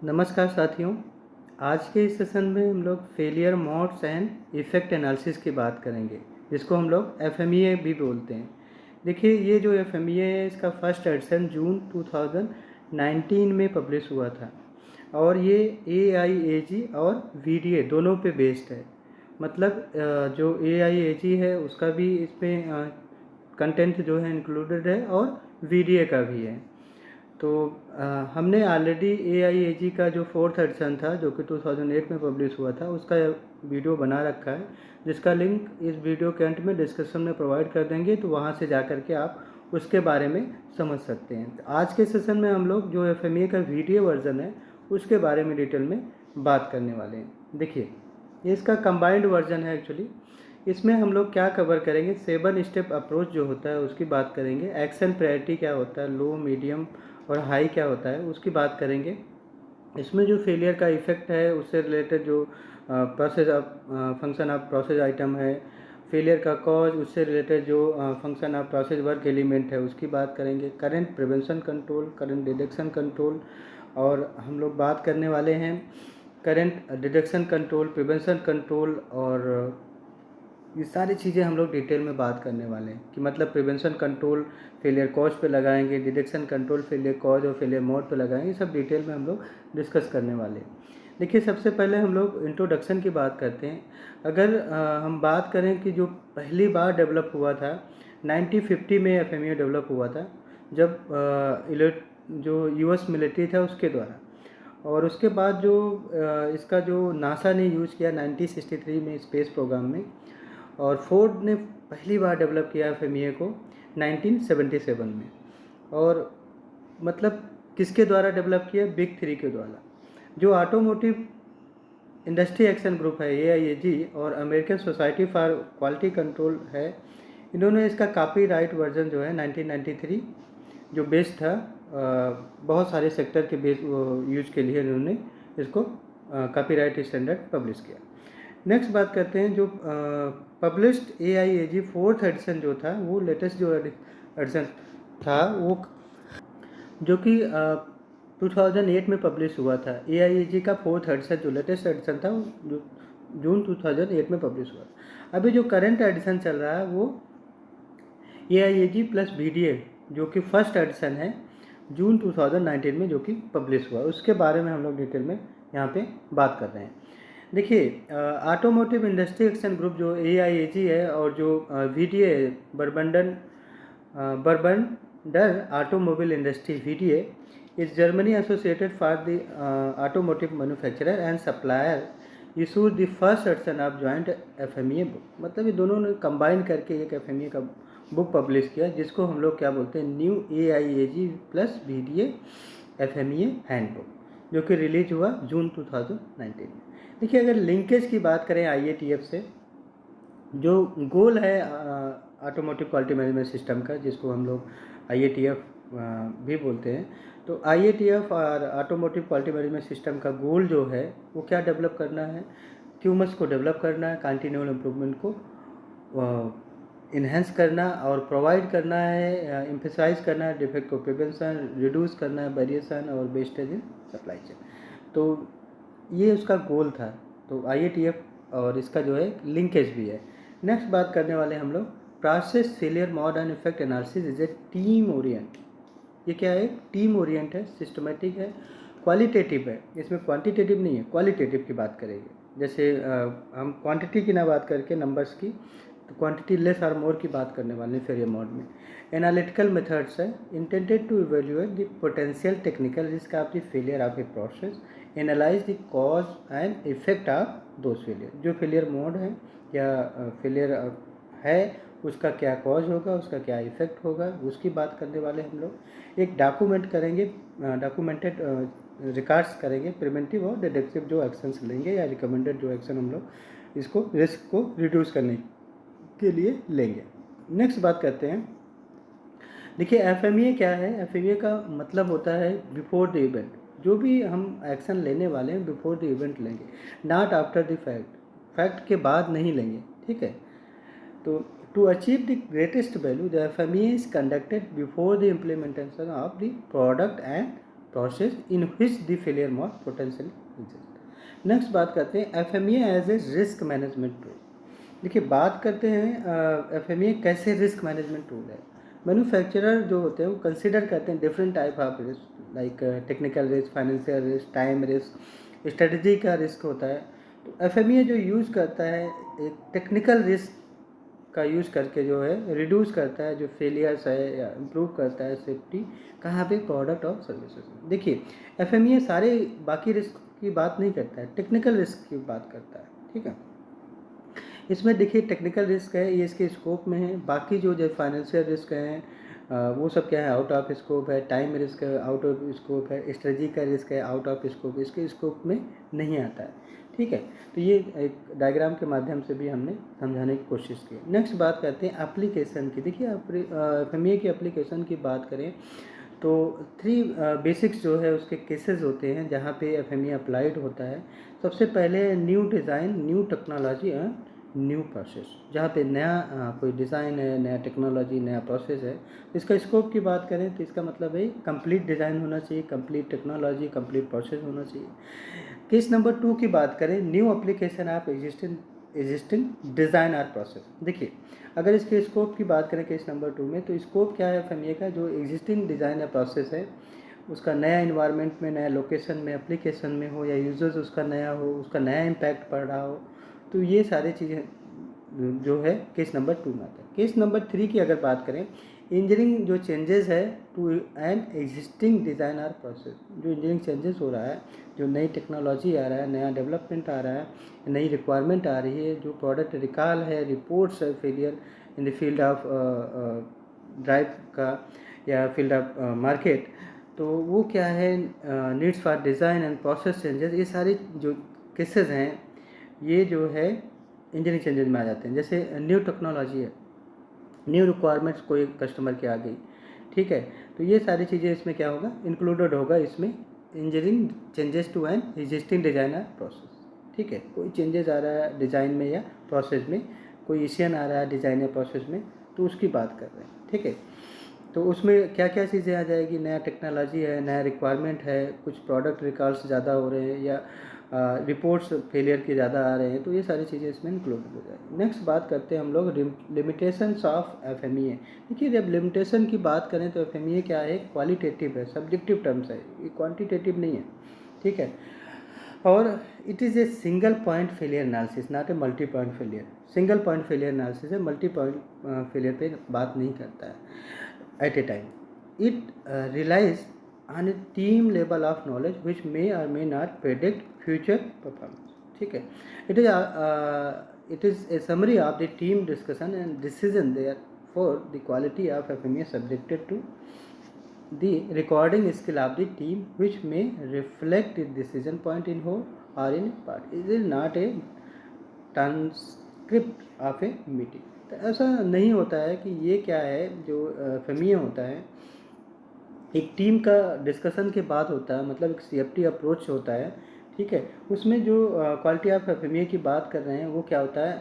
नमस्कार साथियों। आज के इस सेशन में हम लोग failure modes and effect analysis की बात करेंगे, जिसको हम लोग एफएमईए भी बोलते हैं। देखिए, ये जो एफएमईए है इसका फर्स्ट एडिशन जून 2019 में पब्लिश हुआ था और ये एआईएजी और वीडीए दोनों पे बेस्ड है। मतलब जो एआईएजी है उसका भी इसमें कंटेंट जो है इंक्लूडेड है और वीडीए का भी है। तो हमने ऑलरेडी एआईएजी का जो फोर्थ एडिशन था जो कि 2008 में पब्लिश हुआ था उसका वीडियो बना रखा है, जिसका लिंक इस वीडियो के अंत में डिस्क्रिप्शन में प्रोवाइड कर देंगे, तो वहाँ से जा कर के आप उसके बारे में समझ सकते हैं। तो आज के सेशन में हम लोग जो एफएमईए का वीडियो वर्जन है उसके बारे में डिटेल में बात करने वाले हैं। देखिए, ये इसका कंबाइंड वर्जन है एक्चुअली। इसमें हम लोग क्या कवर करेंगे, 7 स्टेप अप्रोच जो होता है उसकी बात करेंगे, एक्शन प्रायोरिटी क्या होता है, लो मीडियम और हाई क्या होता है उसकी बात करेंगे। इसमें जो फेलियर का इफ़ेक्ट है उससे रिलेटेड जो process of function of process item है, फेलियर का कॉज उससे रिलेटेड जो function of process work element है उसकी बात करेंगे, current prevention control, current detection control, और हम लोग बात करने वाले हैं current detection control, prevention control, और ये सारी चीज़ें हम लोग डिटेल में बात करने वाले हैं कि मतलब प्रिवेंशन कंट्रोल फेलियर कॉज पे लगाएंगे, डिटेक्शन कंट्रोल फेलियर कॉज और फेलियर मोड पे लगाएंगे। ये सब डिटेल में हम लोग डिस्कस करने वाले हैं। देखिए, सबसे पहले हम लोग इंट्रोडक्शन की बात करते हैं। अगर हम बात करें कि जो पहली बार डेवलप हुआ था 1950 में एफएमईए डेवलप हुआ था, जब जो यूएस मिलिट्री था उसके द्वारा, और उसके बाद जो इसका जो नासा ने यूज़ किया 1963 में स्पेस प्रोग्राम में, और फोर्ड ने पहली बार डेवलप किया एफएमईए को 1977 में। और मतलब किसके द्वारा डेवलप किया, बिग थ्री के द्वारा। जो ऑटोमोटिव इंडस्ट्री एक्शन ग्रुप है एआईएजी और American society for quality control है, इन्होंने इसका कॉपीराइट वर्जन जो है 1993 जो बेस्ड था बहुत सारे सेक्टर के बेस यूज के लिए इन्होंने इसको कॉपीराइट स्टैंडर्ड पब्लिश किया। नेक्स्ट बात करते हैं जो पब्लिश्ड एआईएजी फोर्थ एडिशन जो था, वो लेटेस्ट जो एडिशन था वो जो कि 2008 में पब्लिश हुआ था। एआईएजी का फोर्थ एडिशन जो लेटेस्ट एडिशन था वो जो जून 2008 में पब्लिश हुआ था। अभी जो करंट एडिशन चल रहा है वो एआईएजी प्लस वीडीए जो कि फर्स्ट एडिशन है जून 2019 में जो कि पब्लिश हुआ, उसके बारे में हम लोग डिटेल में यहाँ पे बात कर रहे हैं। देखिए, ऑटोमोटिव इंडस्ट्री एक्शन ग्रुप जो एआईएजी है और जो VDA Verband automobile industry VDA is Germany associated for the automotive manufacturer and supplier issued the first edition of joint FMEA book. मतलब ये दोनों ने कंबाइन करके एक एफएमईए का बुक पब्लिश किया, जिसको हम लोग क्या बोलते हैं, न्यू एआईएजी प्लस वीडीए एफएमईए हैंडबुक, जो कि रिलीज हुआ जून 2019 में। देखिए, अगर लिंकेज की बात करें आईएटीएफ से, जो गोल है ऑटोमोटिव क्वालिटी मैनेजमेंट सिस्टम का, जिसको हम लोग आईएटीएफ भी बोलते हैं, तो आईएटीएफ और ऑटोमोटिव क्वालिटी मैनेजमेंट सिस्टम का गोल जो है वो क्या डेवलप करना है, क्यूमस को डेवलप करना है, कंटिन्यूअल इम्प्रूवमेंट को इन्हेंस करना और प्रोवाइड करना है, एम्फेसाइज करना है डिफेक्ट को प्रिवेंशन, रिड्यूस करना है वेरिएशन और वेस्टेज इन सप्लाई चेन। तो ये उसका गोल था। तो आईएटीएफ और इसका जो है लिंकेज भी है। नेक्स्ट बात करने वाले हम लोग process failure mode and effect analysis is a team Orient. ये क्या है, टीम ओरिएंट है, सिस्टमेटिक है, क्वालिटेटिव है, इसमें क्वांटिटेटिव नहीं है, क्वालिटेटिव की बात करेंगे। जैसे हम क्वांटिटी की ना बात करके नंबर्स की, तो क्वांटिटी लेस और मोर की बात करने वाले हैं फेलियर मोड में। एनालिटिकल मेथड्स है, intended to evaluate the potential technical risk of the failure of a process, analyse the cause and effect of those failure. जो फेलियर मोड है या फेलियर है उसका क्या कॉज होगा, उसका क्या इफेक्ट होगा, उसकी बात करने वाले हम लोग। एक डॉक्यूमेंट करेंगे, डॉक्यूमेंटेड रिकॉर्ड्स करेंगे, प्रिवेंटिव और डिडक्टिव जो एक्शंस लेंगे या रिकमेंडेड जो एक्शन हम लोग इसको रिस्क को रिड्यूस करने के लिए लेंगे। नेक्स्ट बात करते हैं। देखिए, एफएमईए क्या है, एफएमईए का मतलब होता है बिफोर द इवेंट। जो भी हम एक्शन लेने वाले हैं बिफोर द इवेंट लेंगे, not after the fact, fact के बाद नहीं लेंगे, ठीक है। तो to achieve the greatest value the FMEA is conducted before the implementation of the product and process in which the failure mode potential exist. Next बात करते हैं FMEA as a risk management tool. देखिए बात करते हैं FMEA कैसे risk management tool है। Manufacturer जो होते हैं वो कंसिडर करते हैं different type of risk, like technical risk, financial risk, time risk, strategy का रिस्क होता है। तो FMEA जो यूज़ करता है एक टेक्निकल रिस्क का यूज़ करके जो है रिड्यूस करता है जो फेलियर्स है या इम्प्रूव करता है सेफ्टी कहाँ पे, प्रोडक्ट और सर्विसेज। देखिए FMEA सारे बाकी रिस्क की बात नहीं करता है, टेक्निकल रिस्क की बात करता है, ठीक है। इसमें देखिए टेक्निकल रिस्क है ये इसके स्कोप में है, बाकी जो फाइनेंशियल रिस्क हैं वो सब क्या है, आउट ऑफ स्कोप है, टाइम रिस्क है आउट ऑफ स्कोप है, स्ट्रेटजी का रिस्क है आउट ऑफ स्कोप, इसके स्कोप में नहीं आता है, ठीक है। तो ये एक डायग्राम के माध्यम से भी हमने समझाने की कोशिश की। नेक्स्ट बात करते हैं एप्लीकेशन की। देखिए FMEA की एप्लीकेशन की बात करें तो 3 बेसिक्स जो है उसके केसेस होते हैं जहाँ पे FMEA अप्लाइड होता है। सबसे पहले new design, new technology, new process, जहाँ पे नया कोई डिज़ाइन है, नया टेक्नोलॉजी, नया प्रोसेस है। इसका स्कोप की बात करें तो इसका मतलब है कंप्लीट डिज़ाइन होना चाहिए, कंप्लीट टेक्नोलॉजी, कंप्लीट प्रोसेस होना चाहिए। केस नंबर 2 की बात करें, new application of existing design और प्रोसेस। देखिए अगर इसके स्कोप की बात करें केस नंबर 2 में, तो स्कोप क्या है FMEA का, जो एग्जिस्टिंग डिज़ाइन या प्रोसेस है उसका नया इन्वायरमेंट में, नया लोकेशन में, एप्लीकेशन में हो या यूजर्स उसका नया हो, उसका नया इम्पैक्ट पड़ रहा हो, तो ये सारी चीज़ें जो है केस नंबर 2 में आता है। केस नंबर 3 की अगर बात करें, इंजीनियरिंग जो चेंजेस है टू एन एग्जिस्टिंग डिज़ाइन और प्रोसेस, जो इंजीनियरिंग चेंजेस हो रहा है, जो नई टेक्नोलॉजी आ रहा है, नया डेवलपमेंट आ रहा है, नई रिक्वायरमेंट आ रही है, जो प्रोडक्ट रिकॉल है, रिपोर्ट्स है failure in the field of drive का या फील्ड ऑफ मार्केट, तो वो क्या है, needs for design and process changes, ये सारे जो केसेस हैं ये जो है इंजीनियरिंग चेंजेस में आ जाते हैं। जैसे न्यू टेक्नोलॉजी है, न्यू रिक्वायरमेंट्स कोई कस्टमर की आ गई, ठीक है, तो ये सारी चीज़ें इसमें क्या होगा, इंक्लूडेड होगा इसमें engineering changes to an existing design और प्रोसेस, ठीक है। कोई चेंजेस आ रहा है डिज़ाइन में या प्रोसेस में, कोई इश्यू आ रहा है डिज़ाइन या प्रोसेस में, तो उसकी बात कर रहे हैं, ठीक है। तो उसमें क्या क्या चीज़ें आ जाएगी, नया टेक्नोलॉजी है, नया रिक्वायरमेंट है, कुछ प्रोडक्ट रिकॉल्स ज़्यादा हो रहे हैं या रिपोर्ट्स फेलियर के ज़्यादा आ रहे हैं, तो ये सारी चीज़ें इसमें इंक्लूड हो जाएगी। नेक्स्ट बात करते हैं हम लोग लिमिटेशंस ऑफ FMEA। देखिए जब लिमिटेशन की बात करें तो FMEA क्या है, क्वालिटेटिव है, सब्जेक्टिव टर्म्स है, ये क्वांटिटेटिव नहीं है, ठीक है। और it is a single point failure analysis, not a multi point failure. Single point failure analysis है, मल्टी पॉइंट फेलियर पे बात नहीं करता है at a time. It relies on a team level of knowledge which may or may not predict future performance, ठीक है। It is a summary of the team discussion and decision, therefore the quality of FMEA subjected to the recording skill of the team which may reflect the decision point in whole or in part. It is not a transcript of a meeting। तो ऐसा नहीं होता है कि ये क्या है, जो FMEA होता है एक टीम का डिस्कशन के बाद होता है, मतलब एक CFT अप्रोच होता है, ठीक है। उसमें जो क्वालिटी ऑफ FMEA की बात कर रहे हैं वो क्या होता है,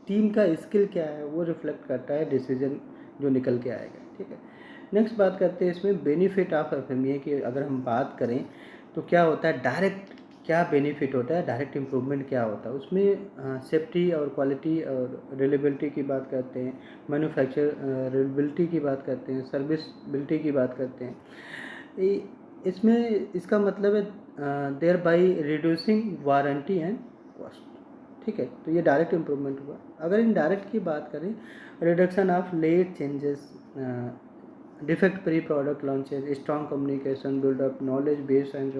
टीम का स्किल क्या है वो रिफ्लेक्ट करता है डिसीजन जो निकल के आएगा, ठीक है। नेक्स्ट बात करते हैं इसमें बेनिफिट ऑफ FMEA की अगर हम बात करें तो क्या होता है, डायरेक्ट क्या बेनिफिट होता है, डायरेक्ट इम्प्रूवमेंट क्या होता है उसमें, सेफ्टी और क्वालिटी और रिलेबिलिटी की बात करते हैं, मैन्युफैक्चररेबिलिटी की बात करते हैं, सर्विसबिलिटी की बात करते हैं। इसमें इसका मतलब है thereby reducing warranty and cost, ठीक है। तो ये डायरेक्ट इम्प्रूवमेंट हुआ। अगर इनडायरेक्ट की बात करें, reduction of late changes, defect free product launches, strong communication, buildup knowledge base and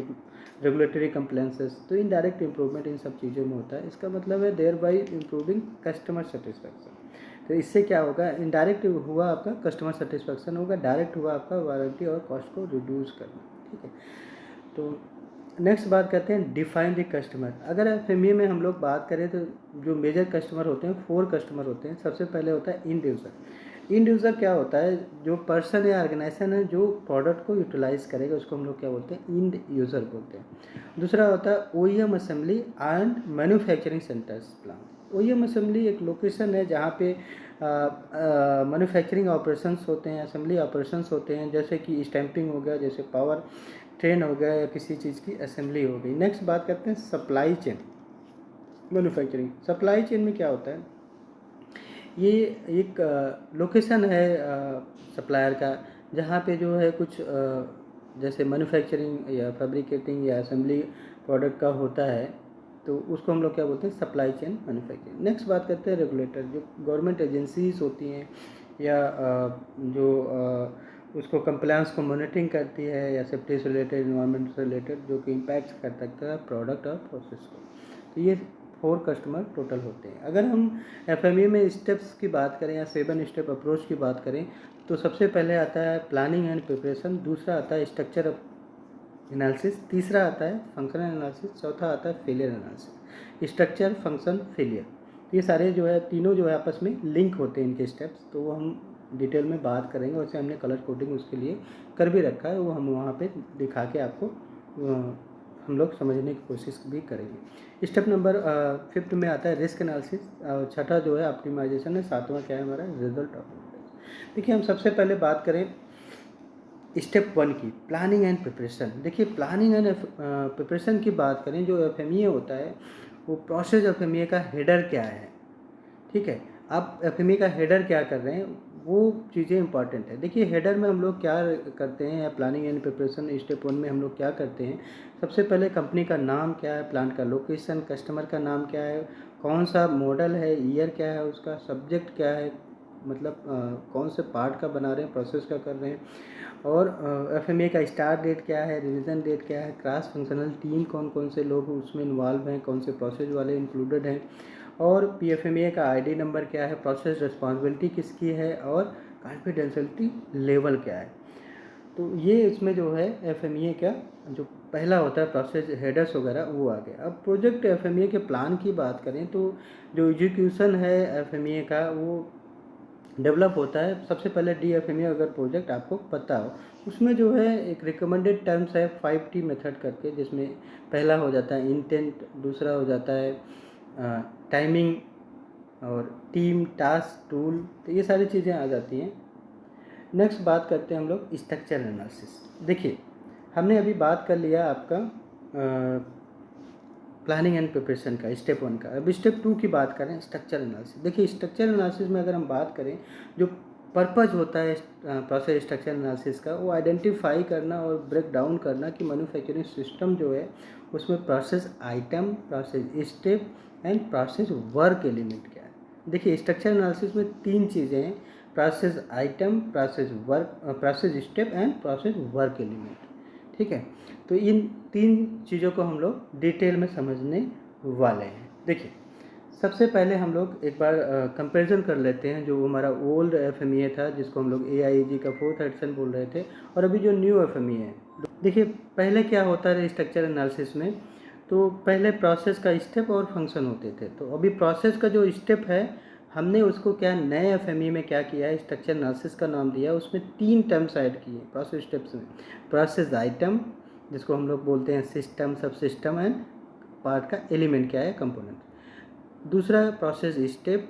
regulatory compliances, तो इनडायरेक्ट इंप्रूवमेंट इन सब चीज़ों में होता है। इसका मतलब है thereby improving customer satisfaction. तो इससे क्या होगा, इनडायरेक्ट हुआ आपका कस्टमर सेटिस्फैक्शन होगा, डायरेक्ट हुआ आपका वारंटी और कॉस्ट को रिड्यूस करना, ठीक है। तो नेक्स्ट बात करते हैं डिफाइन द कस्टमर। अगर FMEA में हम लोग बात करें तो जो मेजर कस्टमर होते हैं 4 कस्टमर होते हैं। सबसे पहले होता है इंड यूज़र। इंड यूज़र क्या होता है, जो पर्सन या ऑर्गेनाइजेशन है जो प्रोडक्ट को यूटिलाइज करेगा उसको हम लोग क्या बोलते हैं, इंड यूज़र बोलते हैं। दूसरा होता है OEM assembly and manufacturing centres plant. OEM assembly एक लोकेशन है जहाँ पे मैन्युफैक्चरिंग ऑपरेशंस होते हैं, असेंबली ऑपरेशंस होते हैं, जैसे कि स्टैंपिंग हो गया, जैसे पावर ट्रेन हो गया या किसी चीज़ की असेंबली हो गई। नेक्स्ट बात करते हैं supply chain manufacturing. Supply chain में क्या होता है, ये एक लोकेशन है सप्लायर का, जहाँ पे जो है कुछ जैसे मैन्युफैक्चरिंग या फैब्रिकेटिंग या असेंबली प्रोडक्ट का होता है, तो उसको हम लोग क्या बोलते हैं, सप्लाई चेन मैन्युफैक्चरिंग। नेक्स्ट बात करते हैं रेगुलेटर, जो गवर्नमेंट एजेंसीज होती हैं या जो उसको कंप्लायंस को मॉनिटरिंग करती है या सेफ्टी से रिलेटेड, इन्वायरमेंट से रिलेटेड, जो कि इम्पैक्ट कर सकता है प्रोडक्ट और प्रोसेस को। तो ये 4 कस्टमर टोटल होते हैं। अगर हम एफएमई में स्टेप्स की बात करें या 7 स्टेप अप्रोच की बात करें, तो सबसे पहले आता है प्लानिंग एंड प्रिपरेशन, दूसरा आता है स्ट्रक्चर एनालिसिस, तीसरा आता है फंक्शनल एनालिसिस, चौथा आता है failure analysis. Structure, function, failure, ये सारे जो है तीनों जो है आपस में लिंक होते हैं इनके स्टेप्स, तो वो हम डिटेल में बात करेंगे। वैसे हमने कलर कोडिंग उसके लिए कर भी रखा है, वो हम वहाँ पे दिखा के आपको हम लोग समझने की कोशिश भी करेंगे। स्टेप नंबर 5 में आता है रिस्क एनालिसिस, छठा जो है ऑप्टिमाइजेशन है, सातवां क्या है हमारा रिजल्ट ऑप्टिमाइजेशन। देखिए हम सबसे पहले बात करें स्टेप 1 की, प्लानिंग एंड प्रिपरेशन। देखिए प्लानिंग एंड प्रिपरेशन की बात करें, जो एफएमईए होता है वो प्रोसेस एफएमईए का हेडर क्या है, ठीक है। आप एफएमईए का हेडर क्या कर रहे हैं, वो चीज़ें इंपॉर्टेंट है। देखिए हेडर में हम लोग क्या करते हैं, या प्लानिंग एंड प्रिपरेशन स्टेप 1 में हम लोग क्या करते हैं, सबसे पहले कंपनी का नाम क्या है, प्लांट का लोकेशन, कस्टमर का नाम क्या है, कौन सा मॉडल है, ईयर क्या है उसका, सब्जेक्ट क्या है, मतलब कौन से पार्ट का बना रहे हैं, प्रोसेस का कर रहे हैं, और एफएमईए का स्टार्ट डेट क्या है, रिवीजन डेट क्या है, क्रॉस फंक्शनल टीम कौन कौन से लोग उसमें इन्वॉल्व हैं, कौन से प्रोसेस वाले इंक्लूडेड हैं, और पीएफएमईए का आईडी नंबर क्या है, प्रोसेस रिस्पॉन्सिबिलिटी किसकी है, और कॉन्फिडेंशियलिटी लेवल क्या है। तो ये इसमें जो है एफएमईए का जो पहला होता है प्रोसेस हेडर्स वगैरह वो आ गया। अब प्रोजेक्ट एफएमईए के प्लान की बात करें, तो जो एग्जीक्यूशन है एफएमईए का वो डेवलप होता है। सबसे पहले डीएफएमईए अगर प्रोजेक्ट आपको पता हो, उसमें जो है एक रिकमेंडेड टर्म्स है 5T मेथड करके, जिसमें पहला हो जाता है इंटेंट, दूसरा हो जाता है टाइमिंग, और टीम, टास्क, टूल, तो ये सारी चीज़ें आ जाती हैं। नेक्स्ट बात करते हैं हम लोग स्ट्रक्चर एनालिसिस। देखिए हमने अभी बात कर लिया आपका प्लानिंग एंड प्रिपरेशन का, स्टेप 1 का। अब स्टेप 2 की बात करें, स्ट्रक्चर एनालिसिस। देखिए स्ट्रक्चर एनालिसिस में अगर हम बात करें, जो पर्पज़ होता है प्रोसेस स्ट्रक्चर एनालिसिस का, वो आइडेंटिफाई करना और ब्रेक डाउन करना कि मैन्युफैक्चरिंग सिस्टम जो है उसमें process item, process step and process work element क्या है। देखिए स्ट्रक्चर एनालिसिस में 3 चीज़ें हैं, process item, process work, process step and process work element, ठीक है। तो इन 3 चीज़ों को हम लोग डिटेल में समझने वाले हैं। देखिए सबसे पहले हम लोग एक बार कंपैरिजन कर लेते हैं, जो हमारा ओल्ड एफएमईए था जिसको हम लोग एआईजी का 4th एडिशन बोल रहे थे, और अभी जो न्यू एफएमईए है। देखिए पहले क्या होता है स्ट्रक्चर एनालिसिस में, तो पहले प्रोसेस का स्टेप और फंक्शन होते थे। तो अभी प्रोसेस का जो स्टेप है, हमने उसको क्या नए एफएमई में क्या किया है, स्ट्रक्चर एनालिसिस का नाम दिया, उसमें 3 टर्म्स ऐड किए प्रोसेस स्टेप्स में। प्रोसेस आइटम, जिसको हम लोग बोलते हैं सिस्टम, सब सिस्टम एंड पार्ट का एलिमेंट क्या है, कंपोनेंट। दूसरा प्रोसेस स्टेप,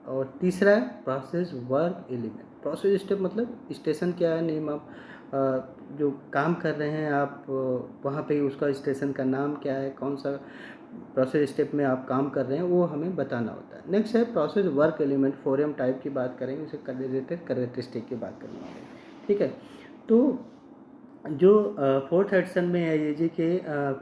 और तीसरा process work element. Process step मतलब स्टेशन क्या है, नेम आप जो काम कर रहे हैं आप वहाँ पे उसका स्टेशन का नाम क्या है, कौन सा प्रोसेस स्टेप में आप काम कर रहे हैं, वो हमें बताना होता है। नेक्स्ट है process work element, forum type की बात करेंगे, उसे रिलेटेड कैरेक्टरिस्टिक की बात करने वाले हैं, ठीक है। तो जो 4th एडिशन में एआईजी के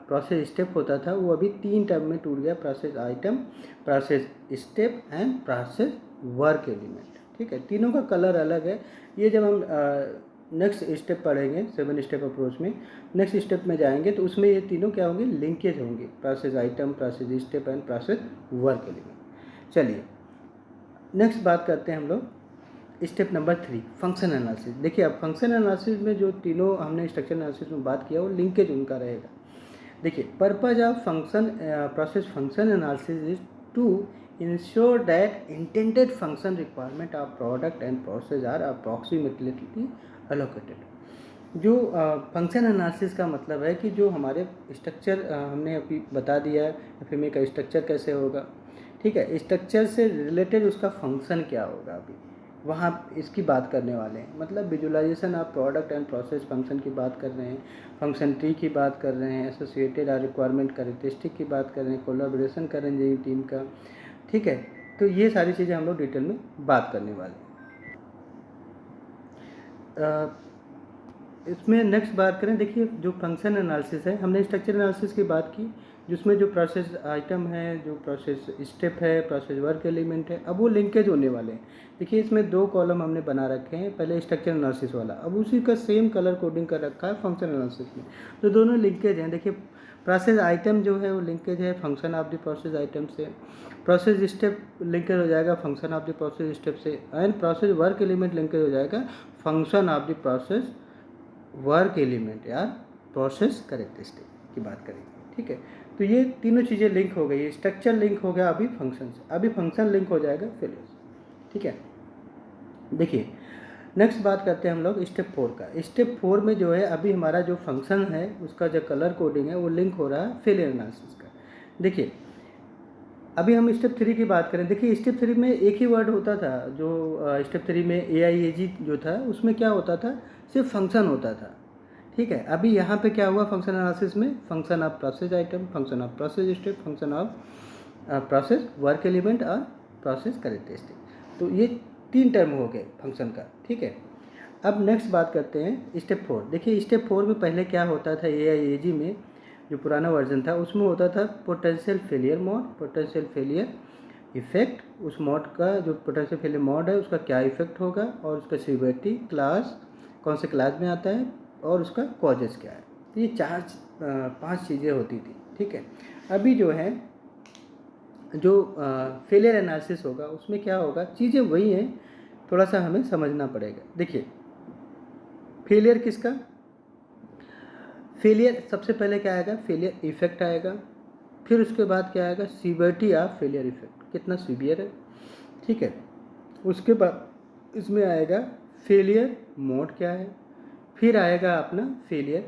प्रोसेस स्टेप होता था, वो अभी 3 टर्म में टूट गया, process item, process step and process work element, ठीक है। तीनों का कलर अलग है। ये जब हम नेक्स्ट स्टेप पढ़ेंगे 7 स्टेप अप्रोच में, नेक्स्ट स्टेप में जाएंगे, तो उसमें ये तीनों क्या होंगे, लिंकेज होंगे, process item, process step and process work element. चलिए नेक्स्ट बात करते हैं हम लोग स्टेप नंबर 3, फंक्शन एनालिसिस। देखिए अब फंक्शन एनालिसिस में जो तीनों हमने स्ट्रक्चर एनालिसिस में बात किया, वो लिंकेज उनका रहेगा। देखिए purpose of function process function analysis is to ensure that intended function requirement of product and process are approximately allocated. जो फंक्शन एनालिसिस का मतलब है कि जो हमारे स्ट्रक्चर हमने अभी बता दिया है, एफएमईए का स्ट्रक्चर कैसे होगा, ठीक है। स्ट्रक्चर से रिलेटेड उसका फंक्शन क्या होगा अभी, वहाँ इसकी बात करने वाले हैं। मतलब visualization of product and process function की बात कर रहे हैं, फंक्शन ट्री की बात कर रहे हैं, एसोसिएटेड और रिक्वायरमेंट कैरेक्टरिस्टिक की बात कर रहे हैं, कोलैबोरेशन कर रहे हैं टीम का। ठीक है, तो ये सारी चीज़ें हम लोग डिटेल में बात करने वाले हैं। इसमें नेक्स्ट बात करें, देखिए जो फंक्शन एनालिसिस है, हमने स्ट्रक्चर एनालिसिस की बात की जिसमें जो प्रोसेस आइटम है, जो प्रोसेस स्टेप है, प्रोसेस वर्क एलिमेंट है, अब वो लिंकेज होने वाले हैं। देखिए इसमें 2 कॉलम हमने बना रखे हैं, पहले स्ट्रक्चर एनालिसिस वाला, अब उसी का सेम कलर कोडिंग कर रखा है फंक्शन एनालिसिस में, तो दोनों लिंकेज हैं। देखिए प्रोसेस आइटम जो है वो लिंकेज है function of the process item से, प्रोसेस स्टेप लिंकेज हो जाएगा function of the process step से, and process work element linkage हो जाएगा function of the process work element या प्रोसेस कैरेक्टरिस्टिक की बात करेंगे। ठीक है, तो ये तीनों चीज़ें लिंक हो गई, स्ट्रक्चर लिंक हो गया अभी फंक्शन से, अभी फंक्शन लिंक हो जाएगा फेलियर से। ठीक है, देखिए नेक्स्ट बात करते हैं हम लोग स्टेप 4 का। स्टेप 4 में जो है अभी हमारा जो फंक्शन है उसका जो कलर कोडिंग है वो लिंक हो रहा है फेलियर एनालिसिस का। देखिए अभी हम स्टेप 3 की बात करें, देखिए स्टेप 3 में एक ही वर्ड होता था, जो स्टेप 3 में AIAG जो था उसमें क्या होता था, सिर्फ फंक्शन होता था। ठीक है, अभी यहाँ पे क्या हुआ फंक्शन एनालिसिस में, function of process item, function of process step, function of process work element और प्रोसेस कैरेक्टरिस्टिक, तो ये 3 टर्म हो गए फंक्शन का। ठीक है, अब नेक्स्ट बात करते हैं स्टेप 4। देखिए स्टेप 4 में पहले क्या होता था, AIAG में जो पुराना वर्जन था उसमें होता था potential failure mode, potential failure effect, उस मोड का जो पोटेंशियल फेलियर मोड है उसका क्या इफेक्ट होगा, और उसका सिवियरिटी, क्लास कौन से क्लास में आता है, और उसका कॉजेस क्या है। तो ये 5 चीज़ें होती थी। ठीक है, अभी जो है जो फेलियर एनालिसिस होगा उसमें क्या होगा, चीज़ें वही हैं, थोड़ा सा हमें समझना पड़ेगा। देखिए फेलियर किसका, फेलियर सबसे पहले क्या आएगा, फेलियर इफेक्ट आएगा, फिर उसके बाद क्या आएगा, सीवियरिटी ऑफ फेलियर इफेक्ट, कितना सीवियर है। ठीक है, उसके बाद इसमें आएगा फेलियर मोड क्या है, फिर आएगा अपना फेलियर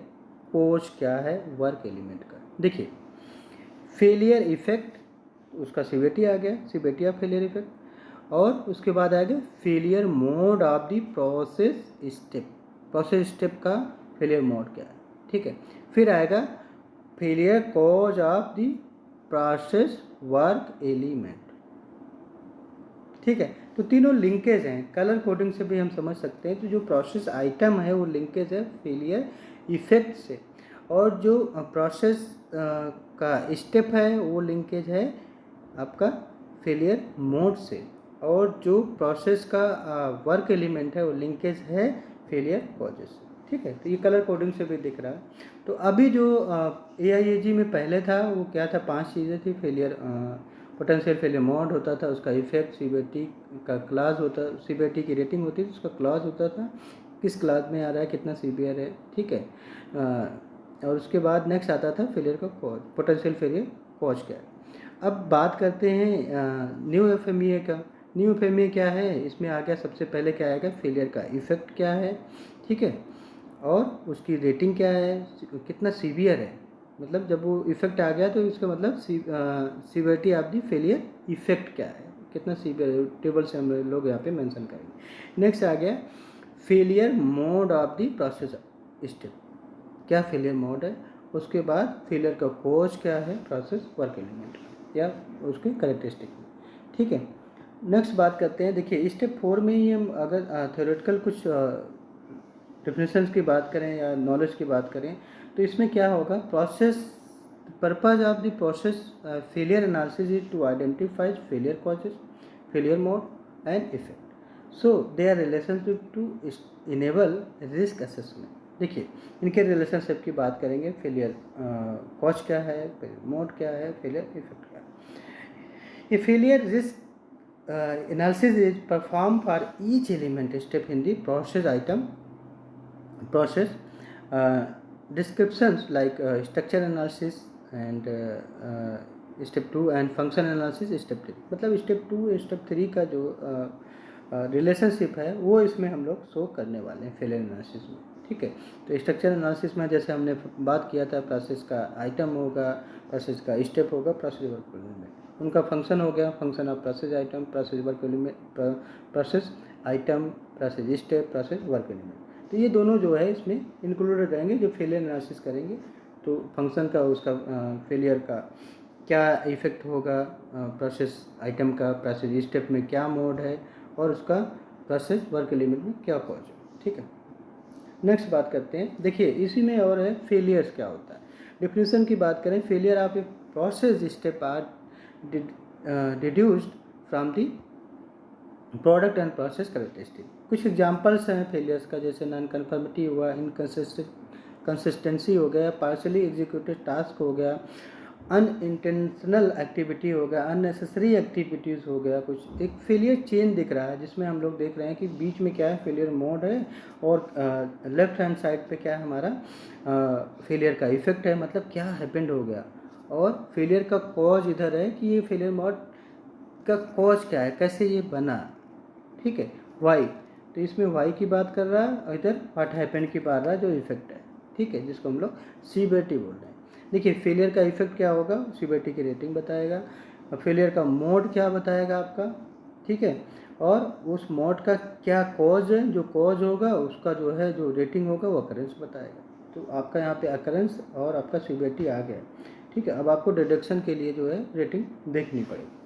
कोज क्या है वर्क एलिमेंट का। देखिए फेलियर इफेक्ट उसका सीवियरिटी आ गया, सीवियरिटी ऑफ फेलियर इफेक्ट, और उसके बाद आएगा failure mode of the process step, process step का फेलियर मोड क्या है। ठीक है, फिर आएगा failure cause of the process work element. ठीक है, तो तीनों लिंकेज हैं, कलर कोडिंग से भी हम समझ सकते हैं। तो जो प्रोसेस आइटम है वो लिंकेज है फेलियर इफेक्ट से, और जो प्रोसेस का स्टेप है वो लिंकेज है आपका फेलियर मोड से, और जो प्रोसेस का वर्क एलिमेंट है वो लिंकेज है फेलियर कॉजेस से। ठीक है, तो ये कलर कोडिंग से भी दिख रहा है। तो अभी जो AIAG में पहले था वो क्या था, 5 चीज़ें थी, फेलियर पोटेंशियल फेलियर मोड होता था, उसका इफेक्ट, सीवियरिटी का क्लास होता, सीवियरिटी की रेटिंग होती थी, उसका क्लास होता था, किस क्लास में आ रहा है, कितना सीवियर है। ठीक है, और उसके बाद नेक्स्ट आता था फेलियर का कॉज, पोटेंशियल फेलियर कॉज क्या है। अब बात करते हैं न्यू FMEA का। न्यू FMEA क्या है, इसमें आ गया सबसे पहले क्या आएगा, फेलियर का इफेक्ट क्या है। ठीक है, और उसकी रेटिंग क्या है, कितना सीवियर है, मतलब जब वो इफेक्ट आ गया तो इसका मतलब severity of the failure effect क्या है, कितना सीवियर है, टेबल से हम लोग यहाँ पे मेंशन करेंगे। नेक्स्ट आ गया failure mode of the process step, क्या फेलियर मोड है, उसके बाद फेलियर का कॉज क्या है, प्रोसेस वर्क एलिमेंट या उसके कैरेक्टरिस्टिक। ठीक है, नेक्स्ट बात करते हैं, देखिए स्टेप 4 में ही हम अगर थ्योरेटिकल कुछ डेफिनेशंस की बात करें या नॉलेज की बात करें तो इसमें क्या होगा, process purpose of the process failure analysis is to identify failure causes, failure mode and effect, so they are relationship to enable risk assessment. देखिए इनके रिलेशनशिप की बात करेंगे, फेलियर कॉज क्या है, फेलियर मोड क्या है, फेलियर इफेक्ट क्या है। ये failure risk analysis is performed for each element step in the process item process, descriptions like structure analysis and step 2 and function analysis step 3, मतलब step 2 step 3 का जो रिलेशनशिप है वो इसमें हम लोग शो करने वाले हैं फेलियर एनालिसिस में। ठीक है, तो स्ट्रक्चर एनालिसिस में जैसे हमने बात किया था, प्रोसेस का आइटम होगा, प्रोसेस का स्टेप होगा, प्रोसेस वर्क एलिमेंट, उनका फंक्शन हो गया, function of process item, process work element, process item, process step, process work element. तो ये दोनों जो है इसमें इंक्लूडेड रहेंगे जो फेलियर एनालिसिस करेंगे। तो फंक्शन का उसका फेलियर का क्या इफ़ेक्ट होगा, प्रोसेस आइटम का प्रोसेस स्टेप में क्या मोड है, और उसका प्रोसेस वर्क एलिमेंट में क्या कॉज है। ठीक है, नेक्स्ट बात करते हैं। देखिए इसी में और है फेलियर्स क्या होता है। डिफिनेशन की बात करें, failure of a process step are deduced from the product and process characteristic. कुछ एग्जांपल्स हैं फेलियर्स का, जैसे नॉन कन्फर्मिटी हुआ, कंसिस्टेंसी हो गया, पार्शली एग्जीक्यूटेड टास्क हो गया, अनइंटेंशनल एक्टिविटी हो गया, अननेसेसरी एक्टिविटीज़ हो गया। कुछ एक फेलियर चेन दिख रहा है जिसमें हम लोग देख रहे हैं कि बीच में क्या है, फेलियर मोड है, और लेफ्ट हैंड साइड पे क्या है हमारा फेलियर का इफेक्ट है, मतलब क्या हैपेंड हो गया, और फेलियर का कॉज इधर है कि ये फेलियर मोड का कॉज क्या है, कैसे ये बना। ठीक है, वाई, तो इसमें वाई की बात कर रहा है, और इधर व्हाट हैपेंड की बात रहा है जो इफेक्ट है। ठीक है, जिसको हम लोग सीवियरिटी बोल रहे हैं। देखिए फेलियर का इफेक्ट क्या होगा, सीवियरिटी की रेटिंग बताएगा, और फेलियर का मोड क्या बताएगा आपका। ठीक है, और उस मोड का क्या कॉज है, जो कॉज होगा उसका जो है जो रेटिंग होगा वो अकरेंस बताएगा। तो आपका यहाँ पे अकरेंस और आपका सीवियरिटी आ गया। ठीक है, अब आपको डिडक्शन के लिए जो है रेटिंग देखनी पड़ेगी।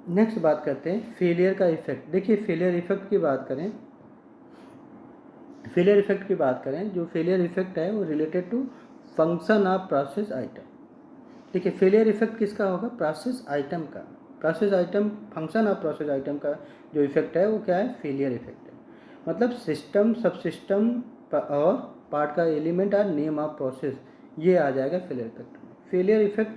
नेक्स्ट बात करते हैं फेलियर का इफेक्ट। देखिए फेलियर इफेक्ट की बात करें, फेलियर इफेक्ट की बात करें, जो फेलियर इफेक्ट है वो related to function of process item. देखिए फेलियर इफेक्ट किसका होगा, प्रोसेस आइटम का। Process item, function of process item का जो इफेक्ट है वो क्या है, फेलियर इफेक्ट है। मतलब सिस्टम, सब सिस्टम और पार्ट का एलिमेंट और नेम ऑफ प्रोसेस, ये आ जाएगा फेलियर इफेक्ट में। Failure effect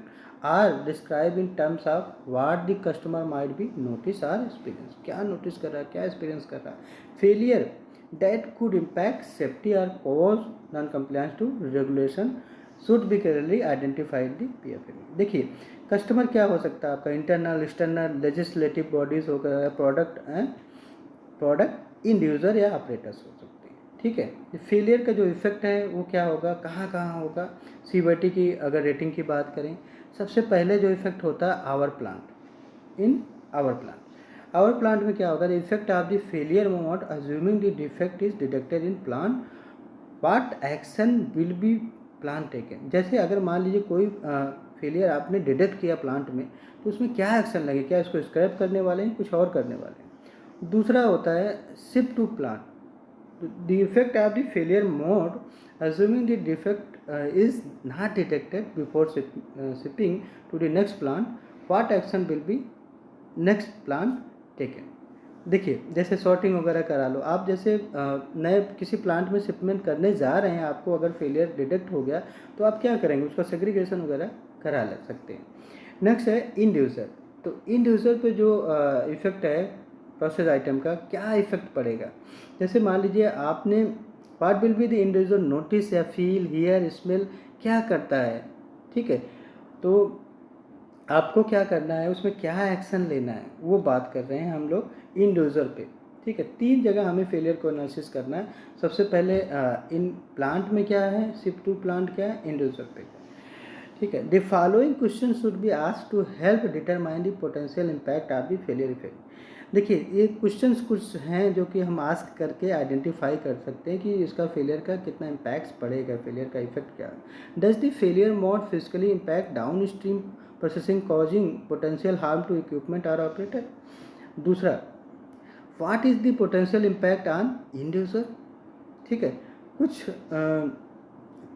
are describe in terms of what the customer might be notice or experience. क्या नोटिस कर रहा है, क्या एक्सपीरियंस कर रहा है। Failure that could impact safety or cause non compliance to regulation should be clearly identified the PFME। देखिए customer क्या हो सकता है आपका, इंटरनल, एक्सटर्नल, लेजिस्लेटिव बॉडीज हो गया, प्रोडक्ट इंडिविजुअल या ऑपरेटर्स हो सकते हैं। ठीक है, फेलियर का जो इफेक्ट है वो क्या होगा, कहाँ कहाँ होगा। सीवियरिटी की अगर रेटिंग की बात करें, सबसे पहले जो इफेक्ट होता है our plant, in our plant. Our plant में क्या होगा, the effect of the failure mode assuming the defect is detected in plant, what action will be plan taken. जैसे अगर मान लीजिए कोई फेलियर आपने डिटेक्ट किया प्लांट में, तो उसमें क्या एक्शन लगे, क्या इसको स्क्रैप करने वाले हैं, कुछ और करने वाले हैं। दूसरा होता है shift to plant, the effect of the failure mode assuming the defect is not detected before shipping to the next plant, what action will be next plant taken। देखिए जैसे सॉर्टिंग वगैरह करा लो आप, जैसे नए किसी प्लांट में शिपमेंट करने जा रहे हैं, आपको अगर फेलियर डिटेक्ट हो गया तो आप क्या करेंगे, उसका सेग्रीगेशन वगैरह करा ले सकते हैं। नेक्स्ट है इंड्यूसर। तो इंड्यूसर पे जो इफेक्ट है प्रोसेस आइटम का, क्या इफेक्ट पड़ेगा। जैसे मान लीजिए आपने, what will be the individual notice या फील, हियर, स्मेल, क्या करता है। ठीक है, तो आपको क्या करना है, उसमें क्या एक्शन लेना है, वो बात कर रहे हैं हम लोग इंडिविजुअल पे। ठीक है, 3 जगह हमें फेलियर को एनालिसिस करना है। सबसे पहले इन प्लांट में क्या है, शिफ्ट टू प्लांट क्या है, इंडिविजुअल पे। ठीक है, the following question should be asked to help determine the potential impact of the failure effect. देखिए ये क्वेश्चंस कुछ हैं जो कि हम आस्क करके आइडेंटिफाई कर सकते हैं कि इसका फेलियर का कितना इम्पैक्ट पड़ेगा, फेलियर का इफेक्ट क्या है। Does the failure mode physically impact downstream processing causing potential harm to equipment और ऑपरेटर। दूसरा, what is the potential impact on individual. ठीक है, कुछ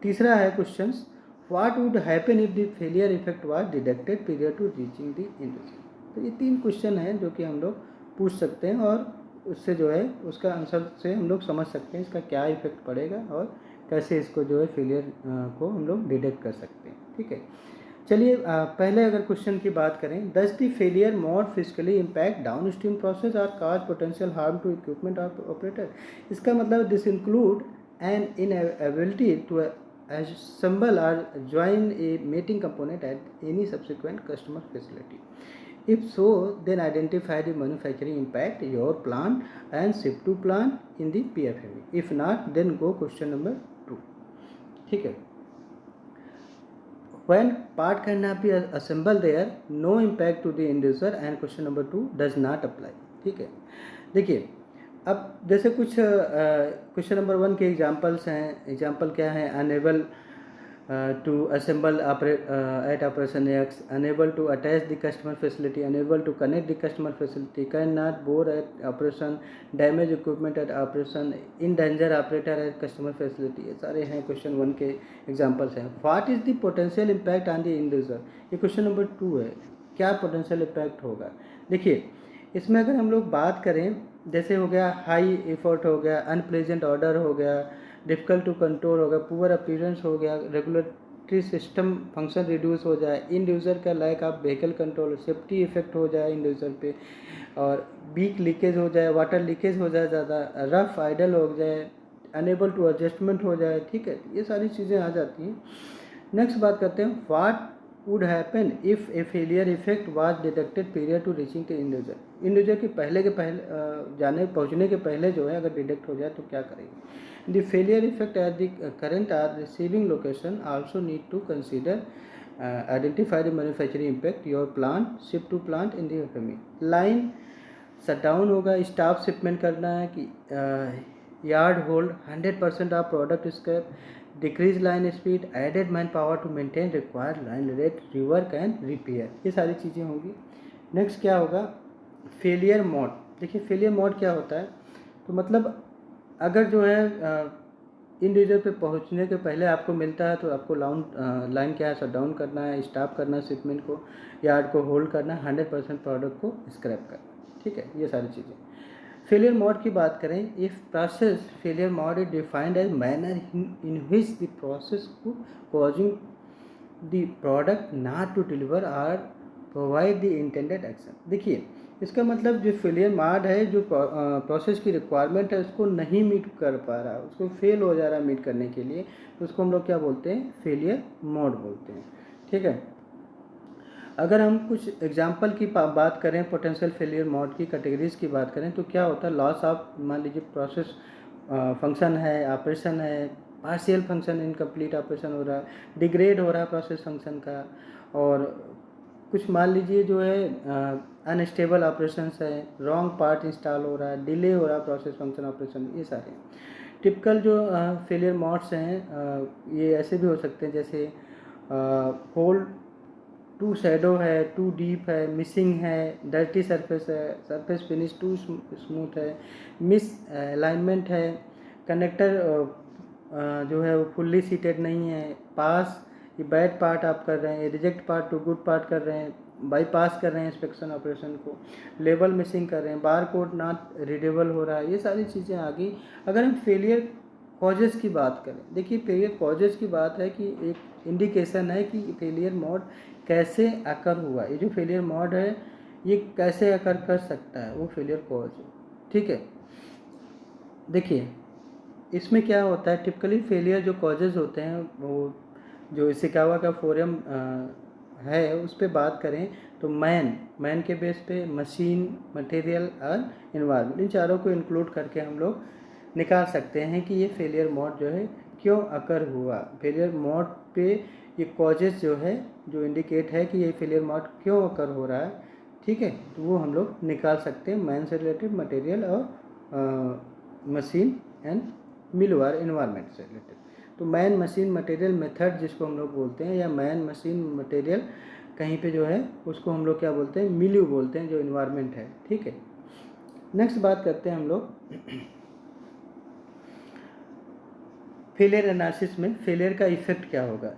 तीसरा है questions, what would happen if the failure effect was detected period to reaching the individual. तो ये 3 question हैं जो कि हम लोग पूछ सकते हैं, और उससे जो है उसका आंसर से हम लोग समझ सकते हैं इसका क्या इफेक्ट पड़ेगा और कैसे इसको जो है फेलियर को हम लोग डिटेक्ट कर सकते हैं। ठीक है, चलिए पहले अगर क्वेश्चन की बात करें, does the failure mode physically impact downstream process और cause potential harm to equipment और ऑपरेटर। इसका मतलब this include an inability to assemble or join a mating component at any subsequent customer facility. If so, then identify the manufacturing impact your plant and ship to plant in the PFME. If not, then go question number 2. ठीक है, when part cannot be assembled there, no impact to the end user and question number 2 does not apply। ठीक है, देखिए, अब जैसे कुछ question number 1 के examples हैं। एग्जांपल क्या है? Unable to assemble at operation X, unable to attach the customer facility, unable to connect the customer facility, cannot board at operation, damage equipment at operation, in danger operator at customer facility। ये सारे हैं question 1 के examples हैं। What is the potential impact on the end user, ये question number 2 है। क्या potential impact होगा? देखिए, इसमें अगर हम लोग बात करें, जैसे हो गया हाई एफर्ट हो गया, अनप्लेजेंट ऑर्डर हो गया, डिफ़िकल्ट टू कंट्रोल हो गया, पुअर अपीयरेंस हो गया, रेगुलेटरी सिस्टम फंक्शन रिड्यूस हो जाए, इंड यूज़र का lack of vehicle control, safety effect हो जाए इंड यूज़र पे, और वीक लीकेज हो जाए, वाटर लीकेज हो जाए ज़्यादा, रफ आइडल हो जाए, अनेबल टू एडजस्टमेंट हो जाए। ठीक है, ये सारी चीज़ें आ जाती हैं। नेक्स्ट बात करते हैं, what would happen if a failure effect was detected period to reaching the end user. End user के पहले पहुंचने के पहले जो है अगर डिटेक्ट हो जाए तो क्या करेंगे? The failure effect at the current or receiving location also need to consider identify the manufacturing impact your plant, ship to plant in the FME. Line shut down होगा, स्टाफ शिपमेंट करना है कि yard hold 100% of product scrap, decrease line speed, added manpower to maintain required line rate, rework and repair, ये सारी चीज़ें होंगी। Next क्या होगा? Failure mode. देखिए, फेलियर मोड क्या होता है? तो मतलब अगर जो है इंडिविजुअल पे पहुंचने के पहले आपको मिलता है तो आपको लाइन क्या है, शट डाउन करना है, स्टॉप करना है शिपमेंट को, यार्ड को होल्ड करना है, 100% प्रोडक्ट को स्क्रैप करना। ठीक है, ये सारी चीज़ें। फेलियर मोड की बात करें, if process failure mode is defined as manner in which the process को causing the product not to deliver और प्रोवाइड द इंटेंडेड एक्शन। देखिए, इसका मतलब जो फेलियर मोड है, जो प्रोसेस की रिक्वायरमेंट है उसको नहीं मीट कर पा रहा, उसको फेल हो जा रहा है मीट करने के लिए, तो उसको हम लोग क्या बोलते हैं? फेलियर मोड बोलते हैं। ठीक है, अगर हम कुछ एग्जांपल की बात करें, पोटेंशियल फेलियर मोड की कैटेगरीज की बात करें, तो क्या होता है? लॉस ऑफ, मान लीजिए प्रोसेस फंक्शन है, ऑपरेशन है, पार्शियल फंक्शन, इनकम्प्लीट ऑपरेशन हो रहा है, डिग्रेड हो रहा है प्रोसेस फंक्शन का, और कुछ मान लीजिए जो है अनस्टेबल ऑपरेशंस है, रॉन्ग पार्ट इंस्टॉल हो रहा है, डिले हो रहा है प्रोसेस फंक्शन ऑपरेशन, ये सारे टिपिकल जो फेलियर मोड्स हैं। ये ऐसे भी हो सकते हैं जैसे होल टू शैडो है, टू डीप है, मिसिंग है, डर्टी सरफेस है, सरफेस फिनिश टू स्मूथ है, मिस अलाइनमेंट है, कनेक्टर जो है वो फुल्ली सीटेड नहीं है, पास ये बैड पार्ट आप कर रहे हैं, reject part two good part कर रहे हैं, बाईपास कर रहे हैं इंस्पेक्शन ऑपरेशन को, लेबल मिसिंग कर रहे हैं, बार कोड नॉट रीडेबल हो रहा है, ये सारी चीज़ें आ गई। अगर हम फेलियर कॉजेज़ की बात करें, देखिए फेलियर कॉजेज़ की बात है कि एक इंडिकेशन है कि फेलियर मोड कैसे अकर हुआ। ये जो फेलियर मोड है ये कैसे अकर कर सकता है, वो फेलियर कॉज है। ठीक है, देखिए इसमें क्या होता है, टिपिकली फेलियर जो कॉजेज़ होते हैं वो जो इशिकावा का फोरम है उस पर बात करें तो मैन के बेस पे, मशीन, मटेरियल और इन्वायरमेंट, इन चारों को इंक्लूड करके हम लोग निकाल सकते हैं कि ये फेलियर मोड जो है क्यों अकर हुआ। फेलियर मोड पे ये कॉजेज जो है जो इंडिकेट है कि ये फेलियर मोड क्यों अकर हो रहा है, ठीक है, तो वो हम लोग निकाल सकते हैं मैन से रिलेटेड, मटेरियल और मशीन एंड मिलवार इन्वायरमेंट से रिलेटेड। तो मैन मशीन मटेरियल मेथड जिसको हम लोग बोलते हैं, या मैन मशीन मटेरियल कहीं पे जो है उसको हम लोग क्या बोलते हैं? मिल्यू बोलते हैं, जो इन्वायरमेंट है। ठीक है, नेक्स्ट बात करते हैं हम लोग फेलियर एनालिसिस में फेलियर का इफेक्ट क्या होगा।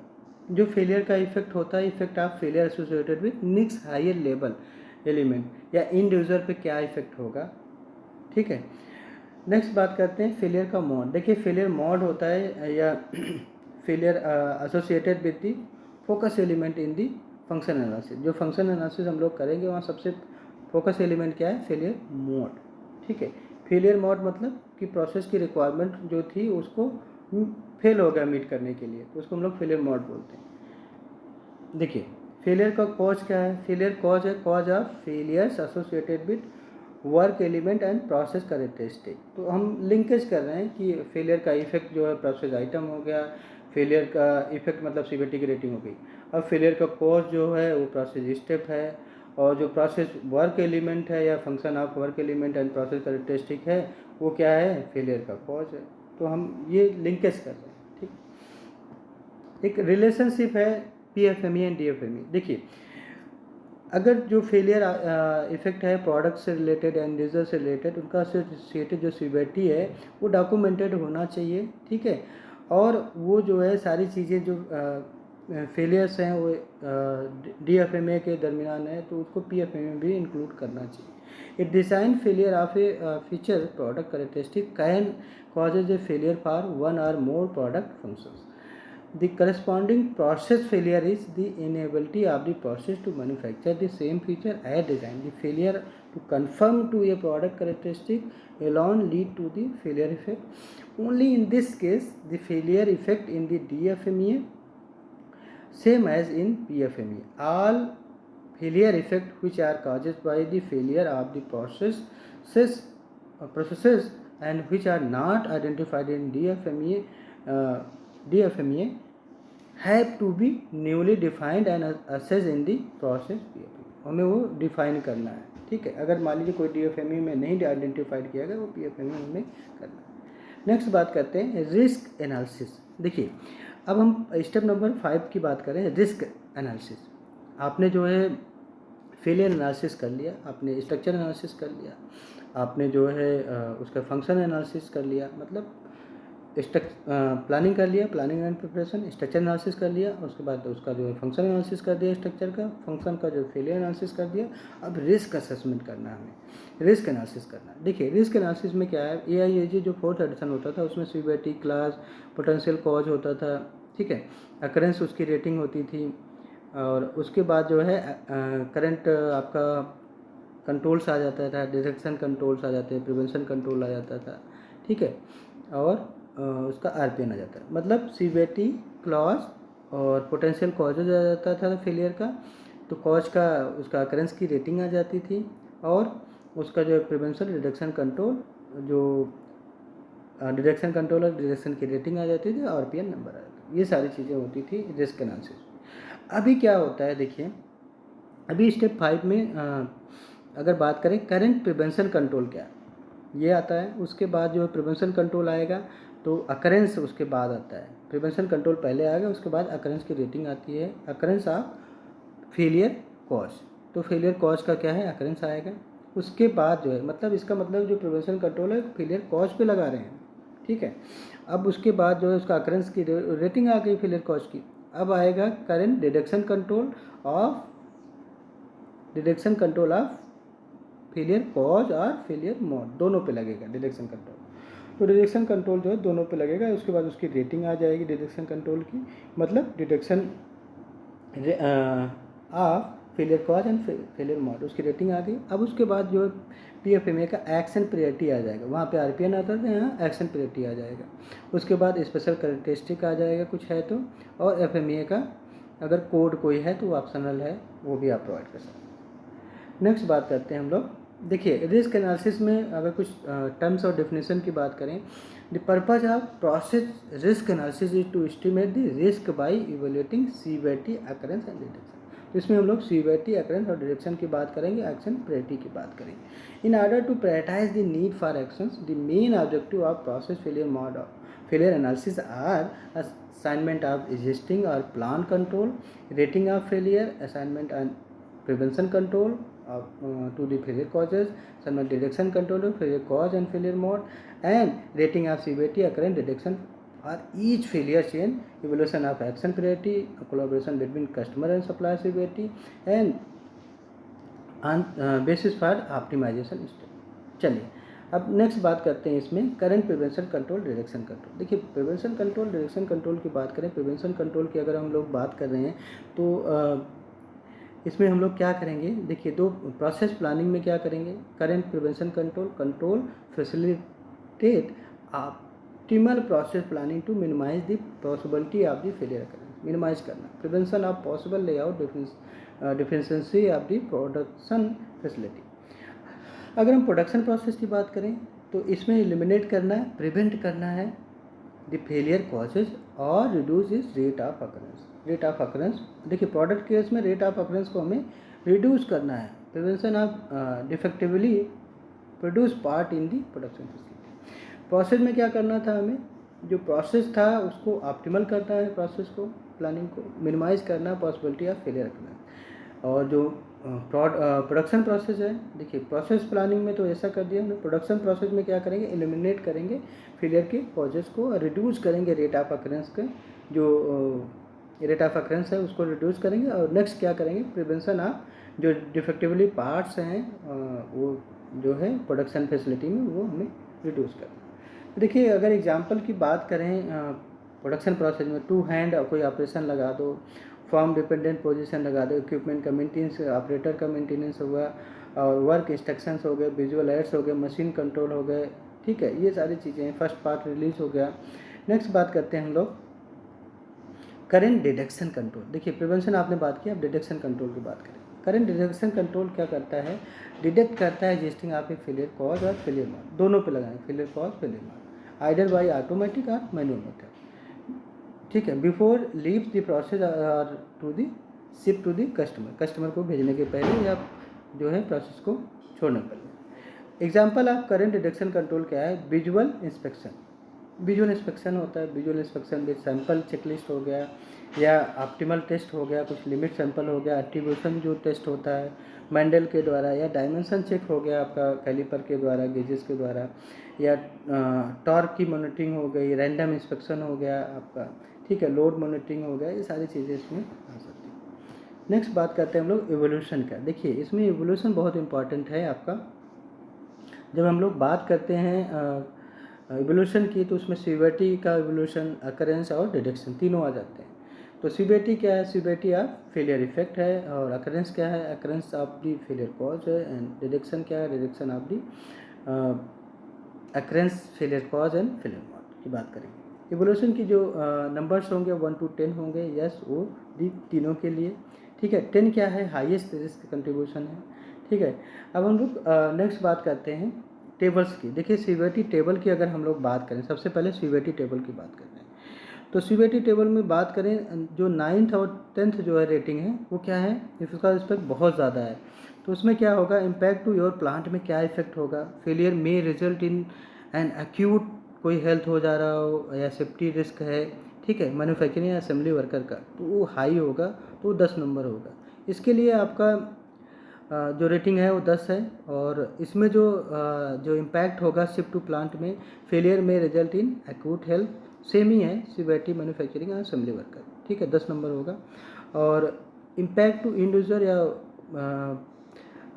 जो फेलियर का इफेक्ट होता है, effect of failure associated with next higher level element या इंड यूजर पे क्या इफेक्ट होगा। ठीक है, नेक्स्ट बात करते हैं फेलियर का मोड। देखिए फेलियर मोड होता है या failure associated with the focus element in the function analysis. जो फंक्शन एनालिसिस हम लोग करेंगे वहाँ सबसे फोकस एलिमेंट क्या है? Failure mode. ठीक है, फेलियर मोड मतलब कि प्रोसेस की रिक्वायरमेंट जो थी उसको फेल हो गया मीट करने के लिए, तो उसको हम लोग फेलियर मोड बोलते हैं। देखिए फेलियर का कॉज क्या है? फेलियर कॉज है cause of failures associated with work element and process characteristic. तो हम लिंकेज कर रहे हैं कि फेलियर का इफेक्ट जो है प्रोसेस आइटम हो गया, फेलियर का इफेक्ट मतलब सीवीटी की रेटिंग हो गई। अब फेलियर का कॉज जो है वो प्रोसेस स्टेप है, और जो प्रोसेस वर्क एलिमेंट है या function of work element and process characteristic है वो क्या है, फेलियर का कॉज है। तो हम ये लिंकेज कर रहे हैं, ठीक। एक रिलेशनशिप है PFME एंड DFME। देखिए, अगर जो फेलियर इफेक्ट है प्रोडक्ट से रिलेटेड एंड यूजर से रिलेटेड, उनका एसोसिएटेड जो सीवियरिटी है वो डॉक्यूमेंटेड होना चाहिए, ठीक है। और वो जो है सारी चीज़ें जो फेलियर्स हैं वो DFMA के दरमियान है तो उसको PFMA भी इंक्लूड करना चाहिए। It design failure of A feature product characteristic can causes a failure for one or more product functions. The corresponding process failure is the inability of the process to manufacture the same feature as designed. The failure to conform to a product characteristic alone lead to the failure effect. Only in this case, the failure effect in the DFMEA same as in PFMEA. All failure effect which are caused by the failure of the processes and which are not identified in DFMEA have to be newly defined and assessed in the process PFMEA. हमें वो define करना है, ठीक है। अगर मान लीजिए कोई DFMEA में नहीं आइडेंटिफाइड किया गया वो PFMEA में करना है। नेक्स्ट बात करते हैं रिस्क एनालिसिस। देखिए, अब हम स्टेप नंबर 5 की बात करें, रिस्क एनालिसिस। आपने जो है फेलियर एनालिसिस कर लिया, आपने स्ट्रक्चर एनालिसिस कर लिया, आपने जो है उसका फंक्शन एनालिसिस कर लिया, मतलब प्लानिंग कर लिया, planning and preparation, structure analysis कर लिया, उसके बाद उसका जो है फंक्शन एनालिसिस कर दिया, स्ट्रक्चर का, फंक्शन का जो फेलियर एनालिसिस कर दिया। अब रिस्क असेसमेंट करना है हमें, रिस्क एनालिसिस करना है। देखिए, रिस्क एनालिसिस में क्या है, AIAG जो 4th एडिशन होता था उसमें सीवियरिटी, क्लास, पोटेंशियल कॉज होता था, ठीक है। अकरेंस उसकी रेटिंग होती थी और उसके बाद जो है करंट आपका कंट्रोल्स आ जाता था, डिटेक्शन कंट्रोल्स आ जाते हैं, प्रिवेंशन कंट्रोल आ जाता था, ठीक है। और उसका RPN आ जाता है, मतलब सीवियरिटी, क्लॉज और पोटेंशियल कॉजेज आ जाता था फेलियर का। तो कॉज का उसका अकरेंस की रेटिंग आ जाती थी और उसका जो प्रिवेंशन, डिटेक्शन कंट्रोल, जो डिटेक्शन कंट्रोल और डिटेक्शन की रेटिंग आ जाती थी, RPN नंबर आ जाता था। ये सारी चीज़ें होती थी रिस्क एनालिसिस। अभी क्या होता है, देखिए अभी स्टेप 5 में अगर बात करें करंट प्रिवेंशन कंट्रोल क्या ये आता है, उसके बाद जो है प्रिवेंशन कंट्रोल आएगा, तो अकरेंस उसके बाद आता है। प्रिवेंशन कंट्रोल पहले आएगा, उसके बाद अकरेंस की रेटिंग आती है, अकरेंस ऑफ फेलियर कॉज। तो फेलियर कॉज का क्या है, अकरेंस आएगा। उसके बाद जो है, मतलब इसका मतलब जो प्रिवेंशन कंट्रोल है फेलियर कॉज पे लगा रहे हैं, ठीक है। अब उसके बाद जो है उसका अकरेंस की रेटिंग आ गई फेलियर कॉज की। अब आएगा current detection control of failure cause और फेलियर मोड, दोनों पे लगेगा डिटेक्शन कंट्रोल। तो डिटेक्शन कंट्रोल जो है दोनों पे लगेगा। उसके बाद उसकी रेटिंग आ जाएगी डिटेक्शन कंट्रोल की, मतलब detection of failure cause and failure mode, उसकी रेटिंग आ गई। अब उसके बाद जो है PFMA का एक्शन प्रायोरिटी आ जाएगा, वहाँ पे RPN आता था, यहाँ एक्शन प्रायोरिटी आ जाएगा। उसके बाद स्पेशल कैरेक्टरिस्टिक आ जाएगा कुछ है तो, और FMEA का अगर कोड कोई है तो वो ऑप्शनल है, वो भी आप प्रोवाइड कर सकते हैं। नेक्स्ट बात करते हैं हम लोग। देखिए, रिस्क एनालिसिस में अगर कुछ टर्म्स और डेफिनेशन की बात करें, the purpose of process risk analysis is to estimate the risk by evaluating severity, occurrence and detection. तो इसमें हम लोग सीवियरिटी, अकरेंस और डिटेक्शन की बात करेंगे, एक्शन प्रायोरिटी की बात करेंगे। In order to prioritise the need for actions, the main objective of process failure analysis are assignment of existing और plan control, rating of failure, assignment and prevention control to the failure causes, some detection control of failure cause and failure mode, and rating of severity, occurrence, detection for each failure chain, evaluation of action priority, collaboration between customer and supplier severity, and on basis for optimization step। चलिए, अब next बात करते हैं इसमें current prevention control, detection control. देखिए, prevention control, detection control की बात करें, प्रिवेंशन कंट्रोल की अगर हम लोग बात कर रहे हैं तो इसमें हम लोग क्या करेंगे, देखिए दो प्रोसेस प्लानिंग में क्या करेंगे, current prevention control facilitate optimal process planning to minimise the possibility of the failure occurrence, minimise करना, prevention of possible layout deficiency of the production facility. अगर हम प्रोडक्शन प्रोसेस की बात करें तो इसमें एलिमिनेट करना है, प्रिवेंट करना है द फेलियर कॉजेज और reduce is rate of occurrence. Rate of occurrence, देखिए प्रोडक्ट केस में रेट ऑफ अकरेंस को हमें रिड्यूस करना है। Prevention of defectively produce part in the production facility. Process में क्या करना था हमें, जो प्रोसेस था उसको ऑप्टिमल करना है, प्रोसेस को प्लानिंग को मिनिमाइज करना, पॉसिबिलिटी ऑफ फेलियर रखना। और जो प्रोडक्शन प्रोसेस है, देखिए प्रोसेस प्लानिंग में तो ऐसा कर दिया हमने, प्रोडक्शन प्रोसेस में क्या करेंगे, एलिमिनेट करेंगे फेलियर के कॉजेस को, रिड्यूस करेंगे रेट ऑफ अकरेंस के, जो रेट ऑफ अकरेंस है उसको रिड्यूस करेंगे। और नेक्स्ट क्या करेंगे, प्रिवेंशन ऑफ जो डिफेक्टिवली पार्ट्स हैं वो जो है प्रोडक्शन फैसिलिटी में वो हमें रिड्यूस करना। देखिए अगर एग्जांपल की बात करें प्रोडक्शन प्रोसेस में, टू हैंड कोई ऑपरेशन लगा दो, फॉर्म डिपेंडेंट पोजीशन लगा दो, इक्विपमेंट का मेंटेनेंस, ऑपरेटर का मेंटेनेंस हुआ, और वर्क इंस्ट्रक्शंस हो गए, विजुअल एड्स हो गए, मशीन कंट्रोल हो गए, ठीक है, ये सारी चीज़ें हैं। फर्स्ट पार्ट रिलीज हो गया। नेक्स्ट बात करते हैं हम लोग करेंट डिटेक्शन कंट्रोल। देखिए प्रिवेंशन आपने बात की, अब डिटेक्शन कंट्रोल की बात करें। करेंट डिटेक्शन कंट्रोल क्या करता है, डिटेक्ट करता है एग्जिस्टिंग आपके फेलियर कॉज और फेलियर मार्क, दोनों पे लगाएं, failure cause failure mark, either by automatic और मैनुअल मेथड, ठीक है, बिफोर लीव द प्रोसेस और to the ship to the customer, customer को भेजने के पहले या जो है प्रोसेस को छोड़ने पहले। Example of current detection control क्या है, विजुअल इंस्पेक्शन। विजुअल इंस्पेक्शन होता है, विजुअल इंस्पेक्शन में सैंपल चेकलिस्ट हो गया, या ऑप्टिमल टेस्ट हो गया, कुछ लिमिट सैंपल हो गया, एट्रीब्यूशन जो टेस्ट होता है मैंडल के द्वारा, या डायमेंशन चेक हो गया आपका कैलिपर के द्वारा, गेजेस के द्वारा, या टॉर्क की मॉनिटरिंग हो गई, रैंडम इंस्पेक्शन हो गया आपका, ठीक है, लोड मॉनिटरिंग हो गया, ये सारी चीज़ें इसमें आ सकती हैं। नेक्स्ट बात करते हैं हम लोग इवोल्यूशन का। देखिए इसमें इवोल्यूशन बहुत इंपॉर्टेंट है आपका। जब हम लोग बात करते हैं इवोल्यूशन की, तो उसमें सीवियरिटी का इवोल्यूशन, अकरेंस और डिटेक्शन तीनों आ जाते हैं। तो सीवियरिटी क्या है, सीवियरिटी ऑफ फेलियर इफेक्ट है, और अकरेंस क्या है, occurrence of the failure cause है, एंड डिटेक्शन क्या है, detection of the occurrence failure cause and failure mark की बात करेंगे। इवोल्यूशन की जो नंबर्स होंगे 1 to 10 होंगे, यस वो दी तीनों के लिए, ठीक है। 10 क्या है, हाईएस्ट रिस्क कंट्रीब्यूशन है, ठीक है। अब हम लोग नेक्स्ट बात करते हैं टेबल्स की। देखिए सीवियरिटी टेबल की अगर हम लोग बात करें, सबसे पहले सीवियरिटी टेबल की बात करते हैं। तो सीवियरिटी टेबल में बात करें, जो 9th और 10th जो है रेटिंग है वो क्या है, इसका इफेक्ट बहुत ज़्यादा है। तो उसमें क्या होगा, इम्पैक्ट टू योर प्लांट में क्या इफेक्ट होगा, फेलियर में रिजल्ट इन एन एक्यूट, कोई हेल्थ हो जा रहा हो या सेफ्टी रिस्क है, ठीक है, मैन्युफैक्चरिंग या असेंबली वर्कर का, तो वो हाई होगा, तो वो 10 नंबर होगा। इसके लिए आपका जो रेटिंग है वो 10 है। और इसमें जो इम्पैक्ट होगा शिफ्ट टू प्लांट में, फेलियर में result in acute health, same ही है, सीवियरिटी मैन्युफैक्चरिंग या असेंबली वर्कर, ठीक है, 10 नंबर होगा। और इम्पैक्ट टू इंड यूजर या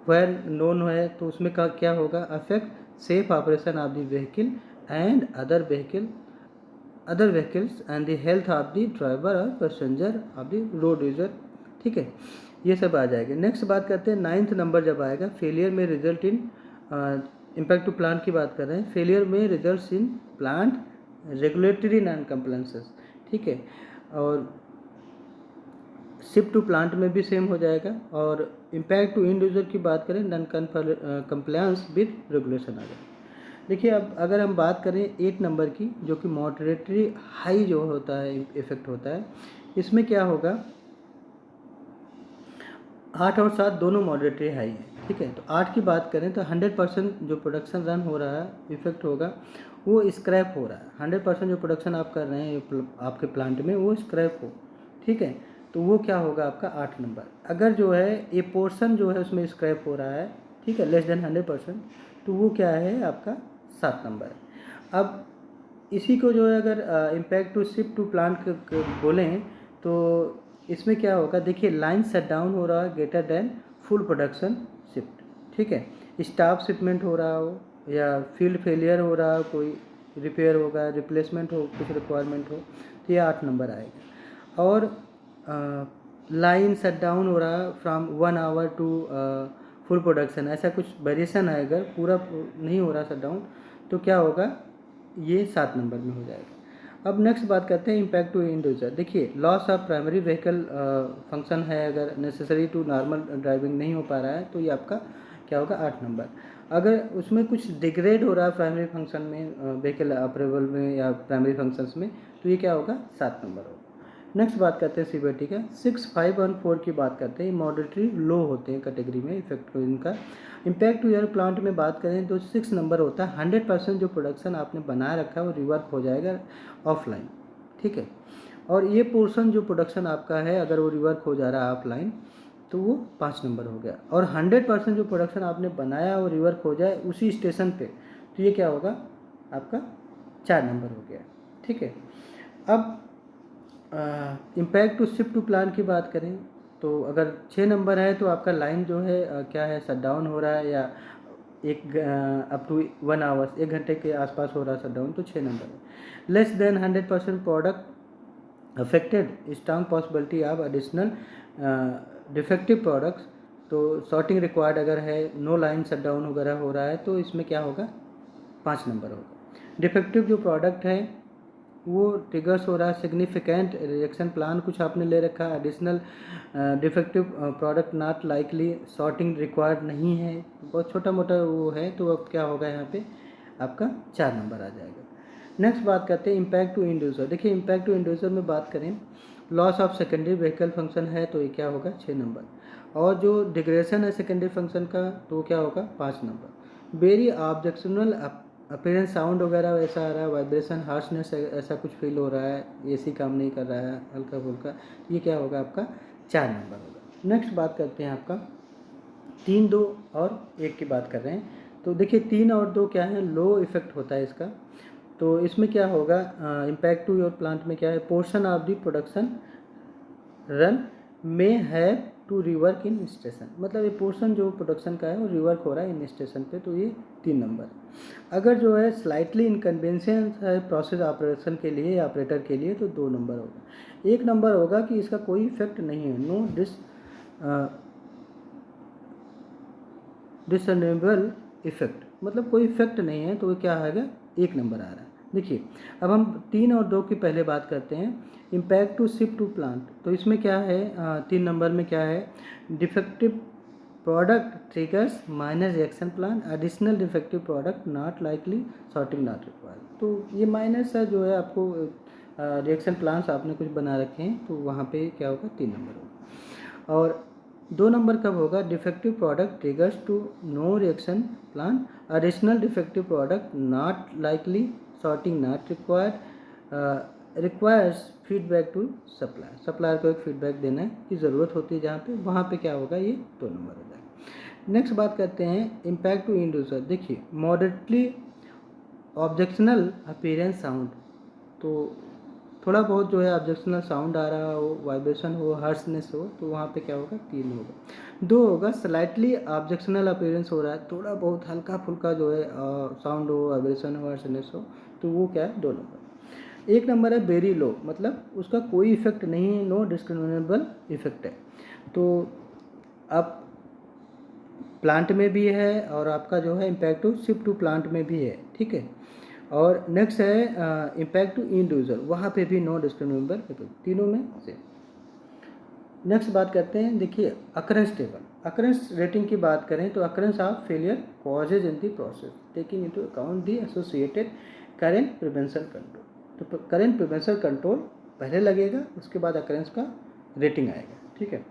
वेल नोन है, तो उसमें का क्या होगा, affect safe operation of the vehicle and other vehicles and the health of the driver और passenger of the road user, ठीक है, ये सब आ जाएगा। नेक्स्ट बात करते हैं 9th नंबर जब आएगा, फेलियर में result in impact to plant की बात कर रहे हैं, फेलियर में result in plant regulatory non compliances, ठीक है। और शिफ्ट टू प्लांट में भी सेम हो जाएगा। और इम्पैक्ट टू इंड यूजर की बात करें, नॉन कंप्लायंस विद रेगुलेशन आ जाएगा। देखिए अब अगर हम बात करें 8 नंबर की, जो कि मॉडरेटरी हाई जो होता है इफेक्ट होता है, इसमें क्या होगा, 8 और 7 दोनों मॉडरेटरी हाई है, ठीक है। तो 8 की बात करें तो 100% जो प्रोडक्शन रन हो रहा है इफेक्ट होगा, वो स्क्रैप हो रहा है। 100% जो प्रोडक्शन आप कर रहे हैं आपके प्लांट में, वो स्क्रैप हो, ठीक है, तो वो क्या होगा आपका 8 नंबर। अगर जो है ये पोर्शन जो है उसमें स्क्रैप हो रहा है, ठीक है, लेस देन 100%, तो वो क्या है आपका 7 नंबर है। अब इसी को जो है अगर impact to shift to plant बोलें, तो इसमें क्या होगा, देखिए लाइन शट डाउन हो रहा है greater than full production shift, ठीक है, स्टाफ शिपमेंट हो रहा हो, या फील्ड फेलियर हो रहा हो, कोई रिपेयर होगा, रिप्लेसमेंट हो, कुछ रिक्वायरमेंट हो, तो ये 8 नंबर आएगा। और लाइन शट डाउन हो रहा है from 1 hour to full production, ऐसा कुछ वेरिएशन है, अगर पूरा नहीं हो रहा शट डाउन, तो क्या होगा, ये 7 नंबर में हो जाएगा। अब नेक्स्ट बात करते हैं इम्पैक्ट टू इंड यूजर। देखिए loss of primary vehicle function है, अगर नेसेसरी टू नॉर्मल ड्राइविंग नहीं हो पा रहा है, तो ये आपका क्या होगा 8 नंबर। अगर उसमें कुछ डिग्रेड हो रहा है प्राइमरी फंक्शन में, व्हीकल अप्रूवल में या प्राइमरी फंक्शंस में, तो ये क्या होगा, 7 नंबर होगा। नेक्स्ट बात करते हैं सीवीटी का। 6, 5 और 4 की बात करते हैं। मॉडरेटली लो होते हैं कैटेगरी में इफेक्ट को इनका। इम्पैक्ट टू एयर प्लांट में बात करें तो 6 नंबर होता है। 100% जो प्रोडक्शन आपने बनाए रखा है वो रिवर्क हो जाएगा ऑफलाइन, ठीक है। और ये पोर्शन जो प्रोडक्शन आपका है अगर वो रिवर्क हो जा रहा है ऑफलाइन तो वो 5 नंबर हो गया। और 100% जो प्रोडक्शन आपने बनाया वो रिवर्क हो जाए उसी स्टेशन पे, तो ये क्या होगा आपका 4 नंबर हो गया, ठीक है। अब impact to ship to plan की बात करें तो अगर 6 नंबर है तो आपका लाइन जो है क्या है, शट डाउन हो रहा है या अप टू 1 आवर्स, 1 घंटे के आसपास हो रहा है शट डाउन, तो 6 नंबर है। Less than 100% product affected, strong possibility of additional defective products, तो सॉर्टिंग रिक्वायर्ड अगर है, नो लाइन शट डाउन वगैरह हो रहा है तो इसमें क्या होगा, 5 नंबर होगा। डिफेक्टिव जो प्रोडक्ट है वो ट्रिगर्स हो रहा है, सिग्निफिकेंट रिएक्शन प्लान कुछ आपने ले रखा है, additional defective product not likely, sorting required नहीं है, बहुत छोटा मोटा वो है, तो अब क्या होगा यहाँ पे आपका 4 नंबर आ जाएगा। नेक्स्ट बात करते हैं इम्पैक्ट टू इंड्यूसर। देखिए इम्पैक्ट टू इंड्यूसर में बात करें, loss of secondary vehicle function है तो ये क्या होगा 6 नंबर, और जो डिग्रेडेशन है सेकेंडरी फंक्शन का तो क्या होगा 5 number. Very objectional appearance sound वगैरह वैसा आ रहा है, वाइब्रेशन हार्शनेस ऐसा कुछ फील हो रहा है, एसी काम नहीं कर रहा है हल्का फुल्का, ये क्या होगा आपका 4 नंबर होगा। नेक्स्ट बात करते हैं आपका 3, 2 और 1 की बात कर रहे हैं। तो देखिए 3 और 2 क्या है, लो इफेक्ट होता है इसका, तो इसमें क्या होगा इम्पैक्ट टू योर प्लांट में क्या है, portion of the production run may have to rework in station, मतलब ये पोर्शन जो प्रोडक्शन का है वो रिवर्क हो रहा है इन स्टेशन पे, तो ये 3 नंबर। अगर जो है स्लाइटली इनकन्वीनियंस है प्रोसेस ऑपरेशन के लिए या ऑपरेटर के लिए तो 2 नंबर होगा। 1 नंबर होगा कि इसका कोई इफेक्ट नहीं है, नो डिसर्नेबल इफेक्ट, मतलब कोई इफेक्ट नहीं है, तो क्या आएगा 1 नंबर आ रहा है। देखिए अब हम 3 और 2 की पहले बात करते हैं, impact to ship to plant, तो इसमें क्या है 3 नंबर में क्या है, defective product triggers minus reaction plan, additional defective product not likely, sorting not required, तो ये माइनस है जो है आपको रिएक्शन प्लान्स आपने कुछ बना रखे हैं तो वहाँ पे क्या होगा 3 नंबर होगा। और 2 नंबर कब होगा, defective product triggers to no reaction plan, additional defective product not likely, sorting not required, requires feedback to supplier, supplier को एक फीडबैक देने की ज़रूरत होती है जहाँ पे, वहाँ पे क्या होगा ये 2 नंबर हो जाएगा। नेक्स्ट बात करते हैं इम्पैक्ट टू इंड्यूसर। देखिए मॉडरेटली ऑब्जेक्शनल अपीयरेंस साउंड, तो थोड़ा बहुत जो है ऑब्जेक्शनल साउंड आ रहा हो, वाइब्रेशन हो, हार्शनेस हो, तो वहाँ पे क्या होगा 3 होगा। 2 होगा स्लाइटली ऑब्जेक्शनल अपीयरेंस हो रहा है, थोड़ा बहुत हल्का फुल्का जो है साउंड हो, वाइब्रेशन हो, हार्शनेस हो, तो वो क्या है 2 नंबर। 1 नंबर है वेरी लो, मतलब उसका कोई इफेक्ट नहीं है, नो डिस्क्रिमिनेबल इफेक्ट है, तो अब प्लांट में भी है और आपका जो है impact to ship to plant में भी है, ठीक है। और नेक्स्ट है इम्पैक्ट टू इंडिविजुअल, वहाँ पे भी नो डिस्क्रिमिनेबल इफेक्ट, तीनों में से। नेक्स्ट बात करते हैं, देखिए अकरेंस टेबल। अकरेंस रेटिंग की बात करें तो occurrence of failure causes in the process taking into account the associated current prevention control, तो करेंट प्रिवेंशन कंट्रोल पहले लगेगा, उसके बाद अकरेंस का रेटिंग आएगा, ठीक है।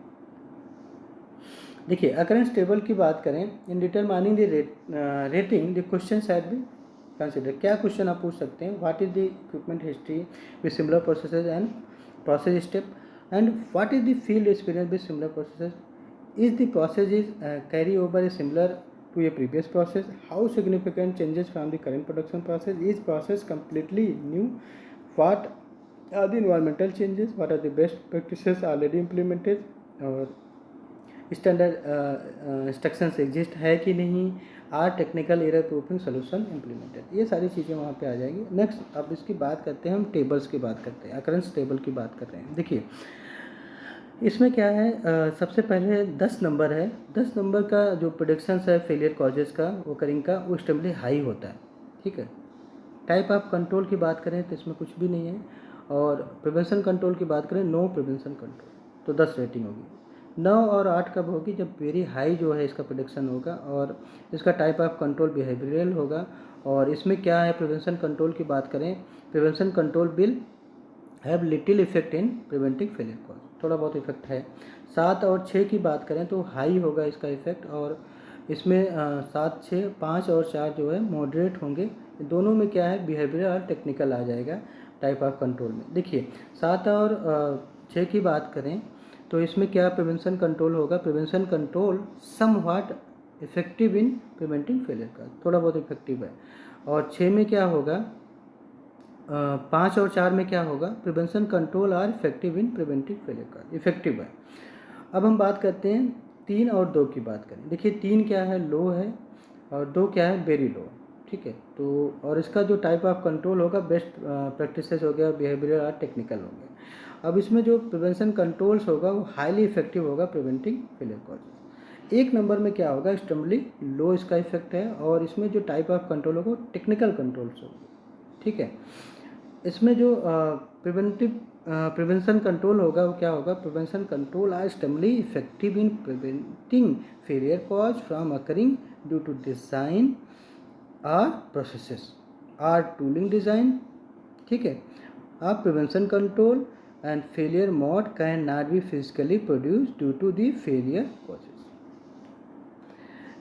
देखिए अकरेंस टेबल की बात करें, in determining the rating the question शायद भी कंसिडर, क्या क्वेश्चन आप पूछ सकते हैं, what is the equipment history with similar processes and process step, and what is the field experience with similar processes, is the process is carry over a similar to a previous process, how significant changes from the current production process, is process completely new, what are the environmental changes, what are the best practices already implemented, और standard instructions exist है कि नहीं, or technical error proofing solution implemented, ये सारी चीज़ें वहाँ पे आ जाएंगी। नेक्स्ट अब इसकी बात करते हैं, हम टेबल्स की बात करते हैं, अकरेंस टेबल की बात कर रहे हैं। देखिए इसमें क्या है सबसे पहले 10 नंबर है, 10 नंबर का जो प्रेडिक्शंस है फेलियर कॉजेज का ओकरिंग का, वो एक्सट्रीमली हाई होता है, ठीक है। टाइप ऑफ कंट्रोल की बात करें तो इसमें कुछ भी नहीं है, और प्रिवेंशन कंट्रोल की बात करें नो प्रिवेंशन कंट्रोल, तो 10 रेटिंग होगी। 9 और 8 कब होगी? जब वेरी हाई जो है इसका प्रेडिक्शन होगा और इसका टाइप ऑफ कंट्रोल बिहेवियरल होगा। और इसमें क्या है, प्रिवेंशन कंट्रोल की बात करें, prevention control will have little effect in preventing failure cause, थोड़ा बहुत इफेक्ट है। 7 और 6 की बात करें तो हाई होगा इसका इफेक्ट, और इसमें 7, 6, 5 और 4 जो है मॉडरेट होंगे। दोनों में क्या है, बिहेवियर और टेक्निकल आ जाएगा टाइप ऑफ कंट्रोल में। देखिए 7 और 6 की बात करें तो इसमें क्या प्रिवेंशन कंट्रोल होगा, prevention control somewhat effective in preventing failure का, थोड़ा बहुत इफेक्टिव है। और 6 में क्या होगा, 5 और 4 में क्या होगा, prevention control are effective in preventing failure का, इफेक्टिव है। अब हम बात करते हैं 3 और 2 की बात करें। देखिए 3 क्या है, लो है, और 2 क्या है, वेरी लो। ठीक है, तो और इसका जो टाइप ऑफ कंट्रोल होगा, बेस्ट प्रैक्टिसेस हो गया, बिहेवियरल और टेक्निकल हो गया। अब इसमें जो प्रिवेंशन कंट्रोल्स होगा वो हाईली इफेक्टिव होगा प्रिवेंटिंग फेलियर कॉजेज। 1 नंबर में क्या होगा, एक्सट्रीमली लो इसका इफेक्ट है, और इसमें जो टाइप ऑफ कंट्रोल होगा वो टेक्निकल कंट्रोल्स होगा। ठीक है, इसमें जो प्रिवेंशन कंट्रोल होगा वो क्या होगा, prevention control are extremely effective in preventing failure cause from occurring due to design or processes or tooling design. ठीक है, or prevention control and failure mode can not be physically produce due to the failure causes.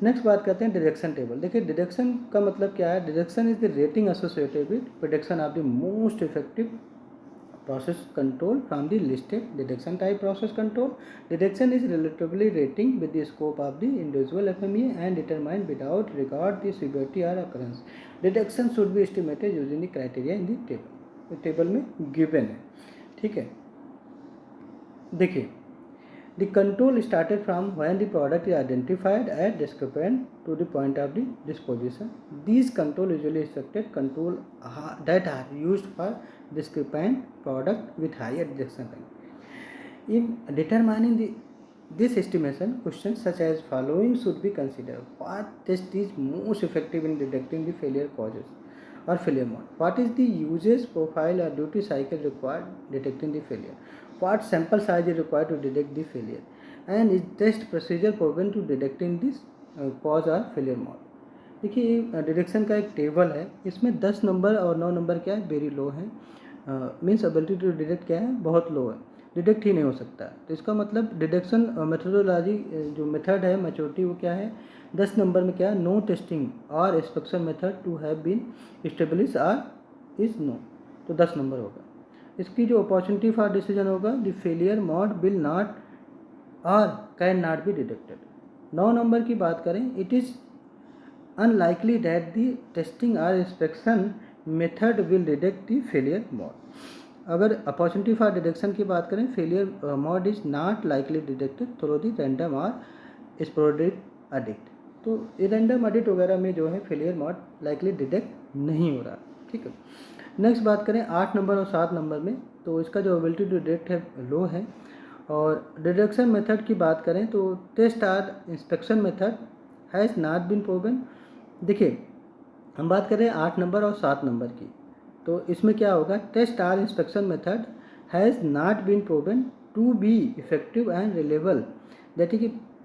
Next बात करते हैं deduction table. देखिए deduction का मतलब क्या है, deduction is the rating associated with prediction of the most effective process control from the listed deduction type process control. Deduction is relatively rating with the scope of the individual FMEA and determined without regard the severity or occurrence. Deduction should be estimated using the criteria in the table. Table में given है। ठीक है, देखिए the control started from when the product is identified as discrepant to the point of the disposition. These control usually expected control that are used for discrepant product with higher detection rank. In determining this estimation, questions such as following should be considered: what test is most effective in detecting the failure causes or failure mode? What is the usage profile or duty cycle required detecting the failure? What sample size is required to detect the failure? And is test procedure proven to detecting this cause or failure mode? देखिए detection का एक table है, इसमें 10 number और 9 number क्या है, very low है, means ability to detect क्या है, बहुत लो है, डिटेक्ट ही नहीं हो सकता। तो इसका मतलब डिटेक्शन मेथोडोलॉजी जो मेथड है, मैच्योरिटी वो क्या है, 10 नंबर में क्या है, नो टेस्टिंग और inspection method to have been establish or is no, तो 10 नंबर होगा। इसकी जो अपॉर्चुनिटी फॉर डिसीजन होगा, the failure mode will not और can not be detected. 9 number की बात करें, it is unlikely that the testing और inspection method will detect the failure mode. अगर अपॉर्चुनिटी फॉर डिटेक्शन की बात करें, failure mode is not likely detected through the random और स्पोरेडिक एडिट। तो रैंडम एडिट वगैरह में जो है फेलियर मोड लाइकली डिटेक्ट नहीं हो रहा। ठीक है, नेक्स्ट बात करें 8 नंबर और 7 नंबर में, तो इसका जो एबिलिटी टू डिटेक्ट है लो है। और डिटेक्शन मेथड की बात करें तो test or inspection method has not been proven. देखिए हम बात करें 8 नंबर और 7 नंबर की, तो इसमें क्या होगा, test or inspection method has not been proven to be effective and reliable.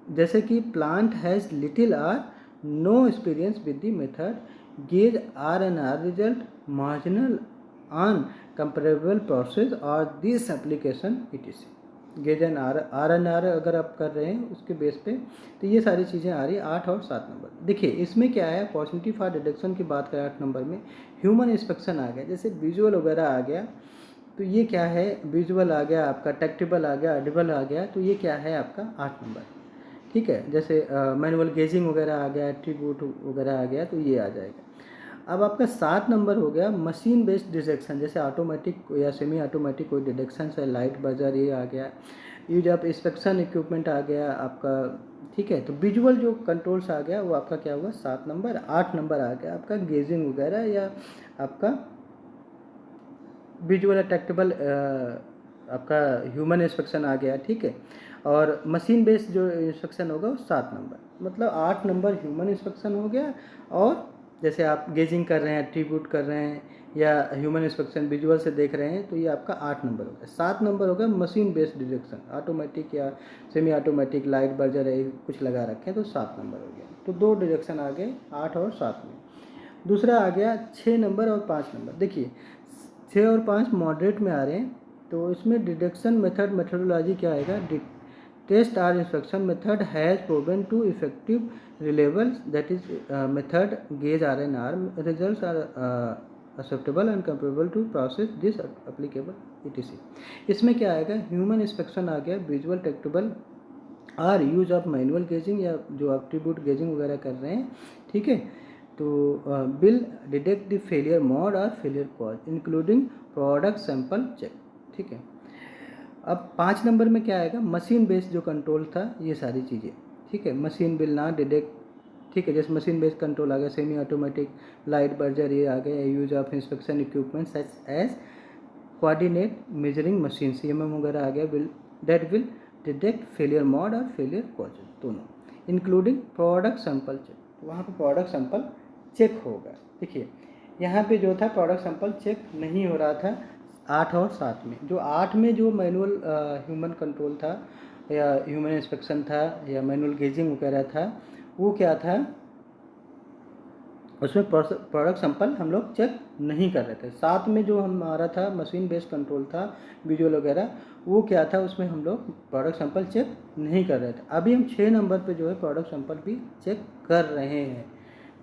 जैसे कि plant has little or no experience with the method, gauge R&R result marginal on comparable process or this application etc. Gauge and R&R अगर आप कर रहे हैं उसके base पे, तो ये सारी चीज़ें आ रही है 8 और 7 नंबर। देखिए इसमें क्या है, अपॉर्चुनिटी फॉर डिटेक्शन की बात करें 8 नंबर में, ह्यूमन इंस्पेक्शन आ गया, जैसे विजुअल वगैरह आ गया, तो ये क्या है, विजुअल आ गया आपका, टैक्टिबल आ गया, ऑडिबल आ गया, तो ये क्या है आपका 8 नंबर। ठीक है, जैसे मैनुअल गेजिंग वगैरह आ गया, एट्रीब्यूट वगैरह आ गया, तो ये आ जाएगा। अब आपका 7 नंबर हो गया मशीन बेस्ड डिटेक्शन, जैसे ऑटोमेटिक या सेमी ऑटोमेटिक कोई डिटेक्शन है, लाइट बजर ये आ गया, यूज ऑफ इंस्पेक्शन इक्विपमेंट आ गया आपका। ठीक है, तो विजुअल जो कंट्रोल्स आ गया वो आपका क्या होगा 7 नंबर। 8 नंबर आ गया आपका गेजिंग वगैरह या आपका विजुअल टैक्टिबल आपका ह्यूमन इंस्पेक्शन आ गया। ठीक है, और मशीन बेस्ड जो इंस्पेक्शन होगा वो 7 नंबर, मतलब 8 नंबर ह्यूमन इंस्पेक्शन हो गया और जैसे आप गेजिंग कर रहे हैं, एट्रीब्यूट कर रहे हैं, या ह्यूमन इंस्पेक्शन विजुअल से देख रहे हैं, तो ये आपका 8 नंबर हो गया। 7 नंबर हो गया मशीन बेस्ड डिटेक्शन, ऑटोमेटिक या सेमी ऑटोमेटिक, लाइट बजर है कुछ लगा रखे हैं, तो 7 नंबर हो गया। तो 2 डिटेक्शन आ गए 8 और 7 में। दूसरा आ गया 6 नंबर और 5 नंबर। देखिए 6 और 5 मॉडरेट में आ रहे हैं, तो इसमें डिटेक्शन मेथड मेथडोलॉजी क्या आएगा, test or inspection method has proven to effective reliable, that is method gauge R and R result are acceptable and comparable to process this applicable etc। इसमें क्या आएगा, ह्यूमन इंस्पेक्शन आ गया, visual tactile or use of manual gauging, या जो attribute gazing वगैरह कर रहे हैं, ठीक है, तो will detect the failure mode और failure cause including product sample check, ठीक है। अब 5 नंबर में क्या आएगा, मशीन बेस्ड जो कंट्रोल था, ये सारी चीज़ें, ठीक है, मशीन विल नॉट डिटेक्ट, ठीक है, जैसे मशीन बेस्ड कंट्रोल आ गया, सेमी ऑटोमेटिक, लाइट बर्जर ये आ गया, use of inspection equipment such as coordinate measuring machine CMM वगैरह आ गया, will that will detect failure mode और फेलियर कॉज दोनों, इंक्लूडिंग प्रोडक्ट सैंपल चेक, वहाँ पे प्रोडक्ट सैंपल चेक होगा। देखिए यहाँ पे जो था प्रोडक्ट सैंपल चेक नहीं हो रहा था 8 और 7 में। जो 8 में जो मैनुअल ह्यूमन कंट्रोल था या ह्यूमन इंस्पेक्शन था या मैनुअल गेजिंग वगैरह था, वो क्या था, उसमें प्रोडक्ट सैंपल हम लोग चेक नहीं कर रहे थे। 7 में जो हमारा था मशीन बेस्ड कंट्रोल था, विजुअल वगैरह, वो क्या था, उसमें हम लोग प्रोडक्ट सैंपल चेक नहीं कर रहे थे। अभी हम 6 नंबर पे जो है प्रोडक्ट सैंपल भी चेक कर रहे हैं,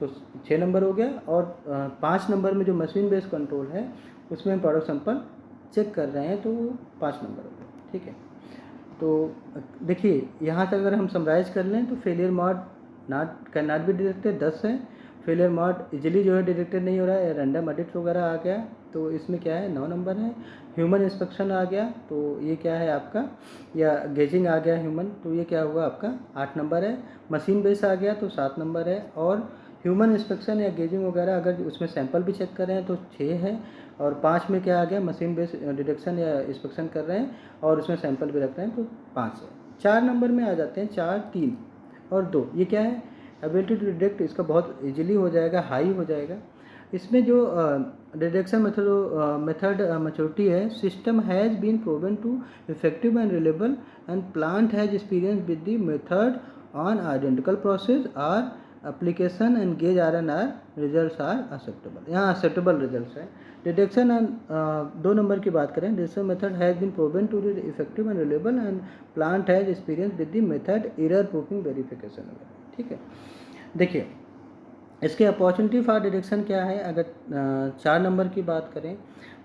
तो 6 नंबर हो गया। और 5 नंबर में जो मशीन बेस्ड कंट्रोल है, उसमें हम प्रोडक्ट सैंपल चेक कर रहे हैं, तो वो 5 नंबर हो गया, ठीक है। तो देखिए यहाँ तक अगर हम समराइज कर लें, तो failure mode can not be detected 10 है, फेलियर मोड इजीली जो है डिटेक्टेड नहीं हो रहा है, रैंडम एडिट वगैरह आ गया, तो इसमें क्या है 9 नंबर है। ह्यूमन इंस्पेक्शन आ गया, तो ये क्या है आपका, या गेजिंग आ गया ह्यूमन, तो ये क्या हुआ आपका 8 नंबर है। मशीन बेस आ गया तो 7 नंबर है, और ह्यूमन इंस्पेक्शन या गेजिंग वगैरह अगर उसमें सैंपल भी चेक कर रहे हैं तो 6 है। और 5 में क्या आ गया, मशीन बेस डिटेक्शन या इंस्पेक्शन कर रहे हैं और उसमें सैंपल भी रख रहे हैं, तो 5 है। 4 नंबर में आ जाते हैं 4, 3 और 2, ये क्या है, एबिलिटी टू डिटेक्ट, इसका बहुत इजीली हो जाएगा, हाई हो जाएगा। इसमें जो डिटेक्शन मेथड मैच्योरिटी है, system has been proven to effective and reliable and plant has experience with the method on identical process or application and gauge RNR results are acceptable, यहाँ acceptable results है। Detection and 2 नंबर की बात करें, detection method has been proven to be effective and reliable and plant has experience with the method error proofing verification वगैरह, ठीक है। देखिए इसके अपॉर्चुनिटी फॉर डिटेक्शन क्या है, अगर 4 नंबर की बात करें,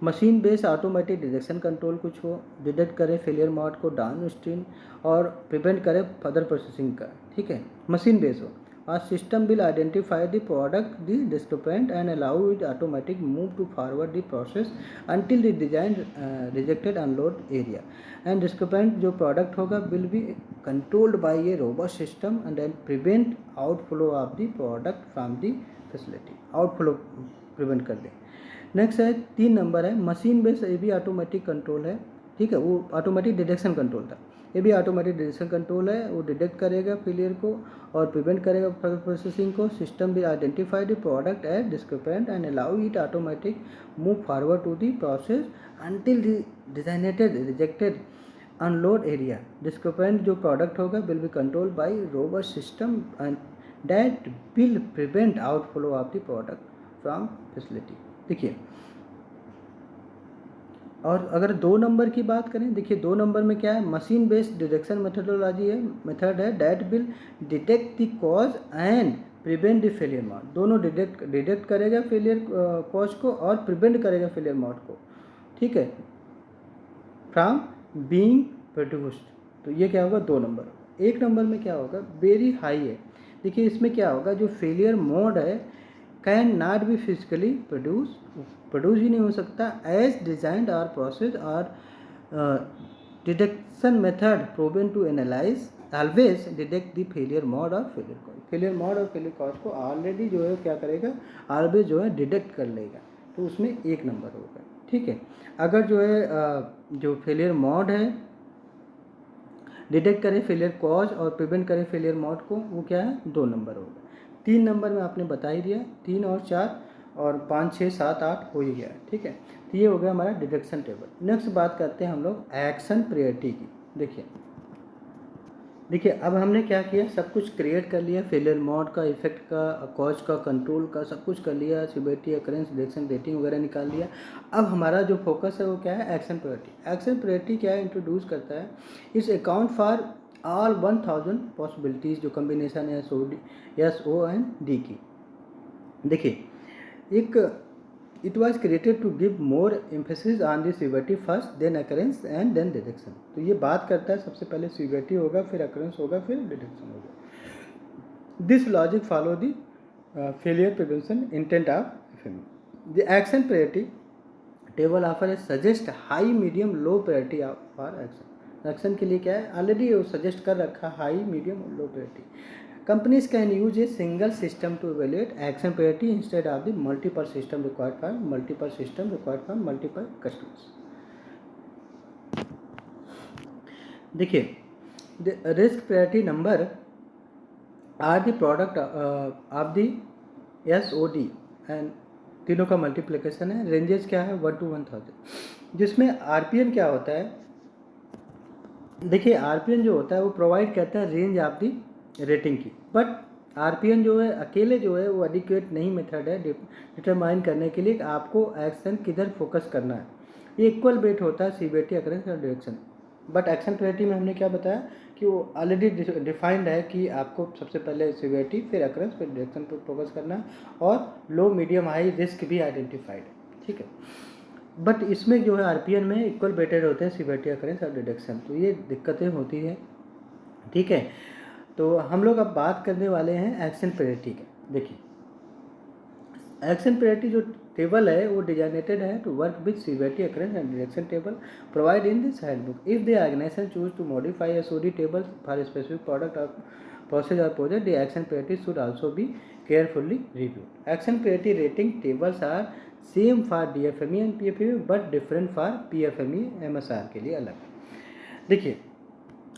machine based automatic detection control कुछ हो, डिटेक्ट करे फेलियर मोड को डाउन स्ट्रीम और प्रिवेंट करे फर्दर प्रोसेसिंग का, ठीक है, मशीन बेस्ड हो। और system will identify the product the discrepant and allow it automatic move to forward the process until the design rejected unload area and discrepant जो product होगा will be controlled by a robust system and then prevent outflow of the product from the facility, outflow prevent कर दे। Next है 3 number है machine based, ये भी automatic control है, ठीक है, वो ऑटोमेटिक डिटेक्शन कंट्रोल था, ये भी ऑटोमेटिक डिटेक्शन कंट्रोल है, वो डिटेक्ट करेगा फेलियर को और प्रिवेंट करेगा फर्दर प्रोसेसिंग को। System will identify the product as discrepant and allow it automatic move forward to the process until the designated rejected unload area. Discrepant जो product होगा will be controlled by robust system and that will prevent outflow of the product from facility. देखिए और अगर 2 नंबर की बात करें, देखिए 2 नंबर में क्या है, मशीन बेस्ड डिटेक्शन मेथडोलॉजी है, मेथड है that will detect the cause and prevent the failure mode, दोनों डिटेक्ट करेगा फेलियर कॉज को और प्रिवेंट करेगा फेलियर मोड को, ठीक है, फ्रॉम बीइंग प्रोड्यूस्ड। तो ये क्या होगा 2 नंबर। 1 नंबर में क्या होगा, वेरी हाई है। देखिए इसमें क्या होगा, जो फेलियर मोड है can not be physically produce ही नहीं हो सकता एज डिजाइंड और प्रोसेस और detection method proven to analyse always detect the failure mode और फेलियर कॉज, फेलियर मोड और फेलियर कॉज को ऑलरेडी जो है क्या करेगा, ऑलवेज जो है डिटेक्ट कर लेगा, तो उसमें 1 नंबर होगा, ठीक है। अगर जो है जो फेलियर मोड है डिटेक्ट करे फेलियर कॉज और प्रिवेंट करे फेलियर मोड को, वो क्या है 2 नंबर होगा। 3 नंबर में आपने बता ही दिया, 3 और 4 और 5 6 7 8 हो ही गया, ठीक है। तो ये हो गया हमारा डिडक्शन टेबल। नेक्स्ट बात करते हैं हम लोग एक्शन प्रायोरिटी की। देखिए अब हमने क्या किया, सब कुछ क्रिएट कर लिया, फेलियर मोड का, इफेक्ट का, कॉज का, कंट्रोल का, सब कुछ कर लिया, सिवियरिटी, अकरेंस, डिडक्शन, रेटिंग वगैरह निकाल लिया। अब हमारा जो फोकस है वो क्या है, एक्शन प्रायोरिटी। एक्शन प्रायोरिटी क्या है, इंट्रोड्यूस करता है इस अकाउंट फॉर ऑल 1000 पॉसिबिलिटीज़, जो कम्बिनेशन है एस ओ एंड डी की। देखिए एक it was created to give more emphasis on the severity first, then occurrence and then deduction. तो ये बात करता है सबसे पहले सिवियरिटी होगा, फिर अकरेंस होगा, फिर डिडक्शन होगा। This logic follow the failure prevention intent of FME. The action priority table offer suggest high, medium, low priority for action. Action के लिए क्या है, ऑलरेडी सजेस्ट कर रखा, हाई, मीडियम और low priority. Companies can use a single system to evaluate action priority instead of the multiple system required for multiple customers. देखिए the risk priority number are the product of the SOD and तीनों का multiplication है। Ranges क्या है, 1 to 1000, जिसमें RPN क्या होता है। देखिए आरपीएन जो होता है वो प्रोवाइड करता है रेंज ऑफ दी रेटिंग की, बट आरपीएन जो है अकेले जो है वो एडिक्वेट नहीं मेथड है डिटरमाइन करने के लिए कि आपको एक्शन किधर फोकस करना है। ये इक्वल वेट होता है सिवियरिटी, अकरेंस और डिडक्शन। बट एक्शन प्रायोरिटी में हमने क्या बताया कि वो ऑलरेडी डिफाइंड है कि आपको सबसे पहले सिवियरिटी, फिर अकरेंस, फिर डिडक्शन पर फोकस करना है, और लो, मीडियम, हाई रिस्क भी आइडेंटिफाइड है, ठीक है। बट इसमें जो है आरपीएन में इक्वल वेटेड होते हैं सिवियरिटी, अकरेंस और डिडक्शन, तो ये दिक्कतें होती है, ठीक है। तो हम लोग अब बात करने वाले हैं एक्शन प्रायोरिटी के। देखिए एक्शन प्रायोरिटी जो टेबल है वो डिजाइनेटेड है to work with severity, occurrence and deduction table provide in this handbook. If the organisation choose to modify SOD table for specific product और प्रोसेस और project, the action priority should also be carefully reviewed. Action priority rating tables are same for DFMEA and PFMEA but different for PFMEA, MSR के लिए अलग। देखिए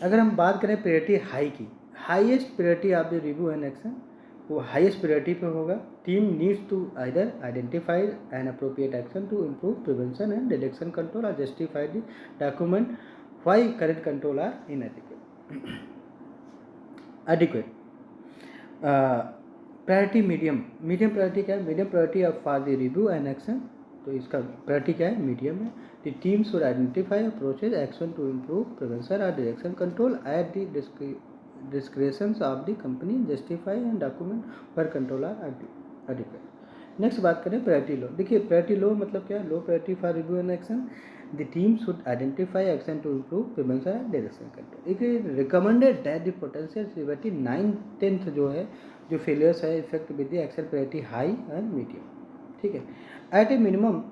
अगर हम बात करें प्रायोरिटी हाई की, highest priority of the review and action, वो हाईएस्ट प्रायोरिटी पे होगा। Team needs to either identify an appropriate action to improve prevention and deduction control और justify the document why current control are adequate. Priority medium, medium priority क्या है, medium priority of for the review and action, तो इसका priority क्या है, medium है। The team should identify approaches action to improve prevention और deduction control at the discretions of the company, justify and document पर control are adequate। Next बात करें priority low. देखिए प्रायोरिटी लो मतलब क्या, low priority for review and action, the team should identify action to improve prevention and deduction control. एक recommended that the potential severity 9/10 जो है जो फेलियर्स है effect with the action priority high and medium, ठीक है। At a minimum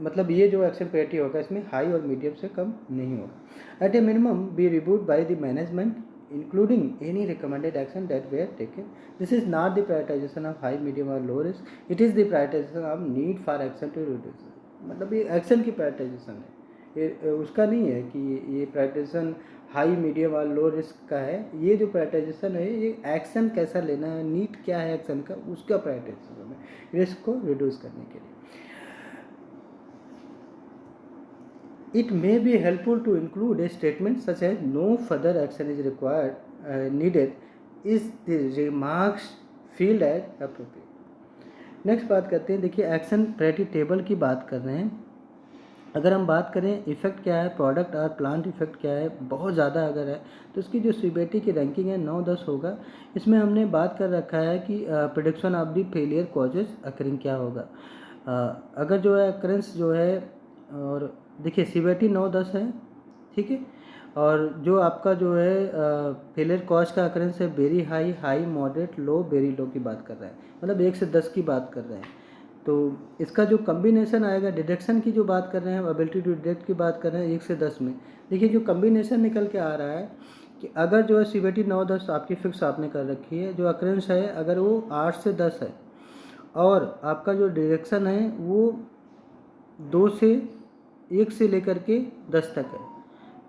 मतलब ये जो एक्शन प्रायोरिटी होगा इसमें हाई और मीडियम से कम नहीं होगा। At a minimum be reviewed by the management including any recommended action that were taken. This is not the prioritization of high, medium or low risk. It is the prioritization of need for action to reduce। मतलब ये action की prioritisation है, ये उसका नहीं है कि ये प्रायोरिटाइजेशन हाई, मीडियम और लो रिस्क का है। ये जो प्रायोरिटाइजेशन है ये एक्शन कैसा लेना है, नीड क्या है एक्शन का, उसका प्रायोरिटाइजेशन है रिस्क को रिड्यूस करने के लिए। It may be helpful to include a statement such as no further action is required needed is the remarks feel as appropriate। Next बात करते हैं, देखिए एक्शन प्रायोरिटी टेबल की बात कर रहे हैं। अगर हम बात करें इफेक्ट क्या है, प्रोडक्ट और प्लांट इफेक्ट क्या है, बहुत ज़्यादा अगर है तो इसकी जो सिवियरिटी की रैंकिंग है 9-10 होगा। इसमें हमने बात कर रखा है कि prediction of the failure causes occurring क्या होगा। अगर जो है अकरेंस जो है, और देखिए सिवियरिटी 9-10 है, ठीक है। और जो आपका जो है फेलियर कॉज का अकरेंस है वेरी हाई, हाई, मॉडरेट, लो, वेरी लो की बात कर रहे हैं, मतलब 1 से 10 की बात कर रहे हैं। तो इसका जो कम्बिनेशन आएगा, डिडक्शन की जो बात कर रहे हैं, एबिलिटी टू डिडक्ट की बात कर रहे हैं 1 से 10 में। देखिए जो कम्बिनेशन निकल के आ रहा है कि अगर जो है सिवियरिटी 9-10 आपकी फिक्स आपने कर रखी है, जो अकरेंस है अगर वो 8 से 10 है, और आपका जो डिडक्शन है वो 2 से 1 से लेकर के 10 तक है,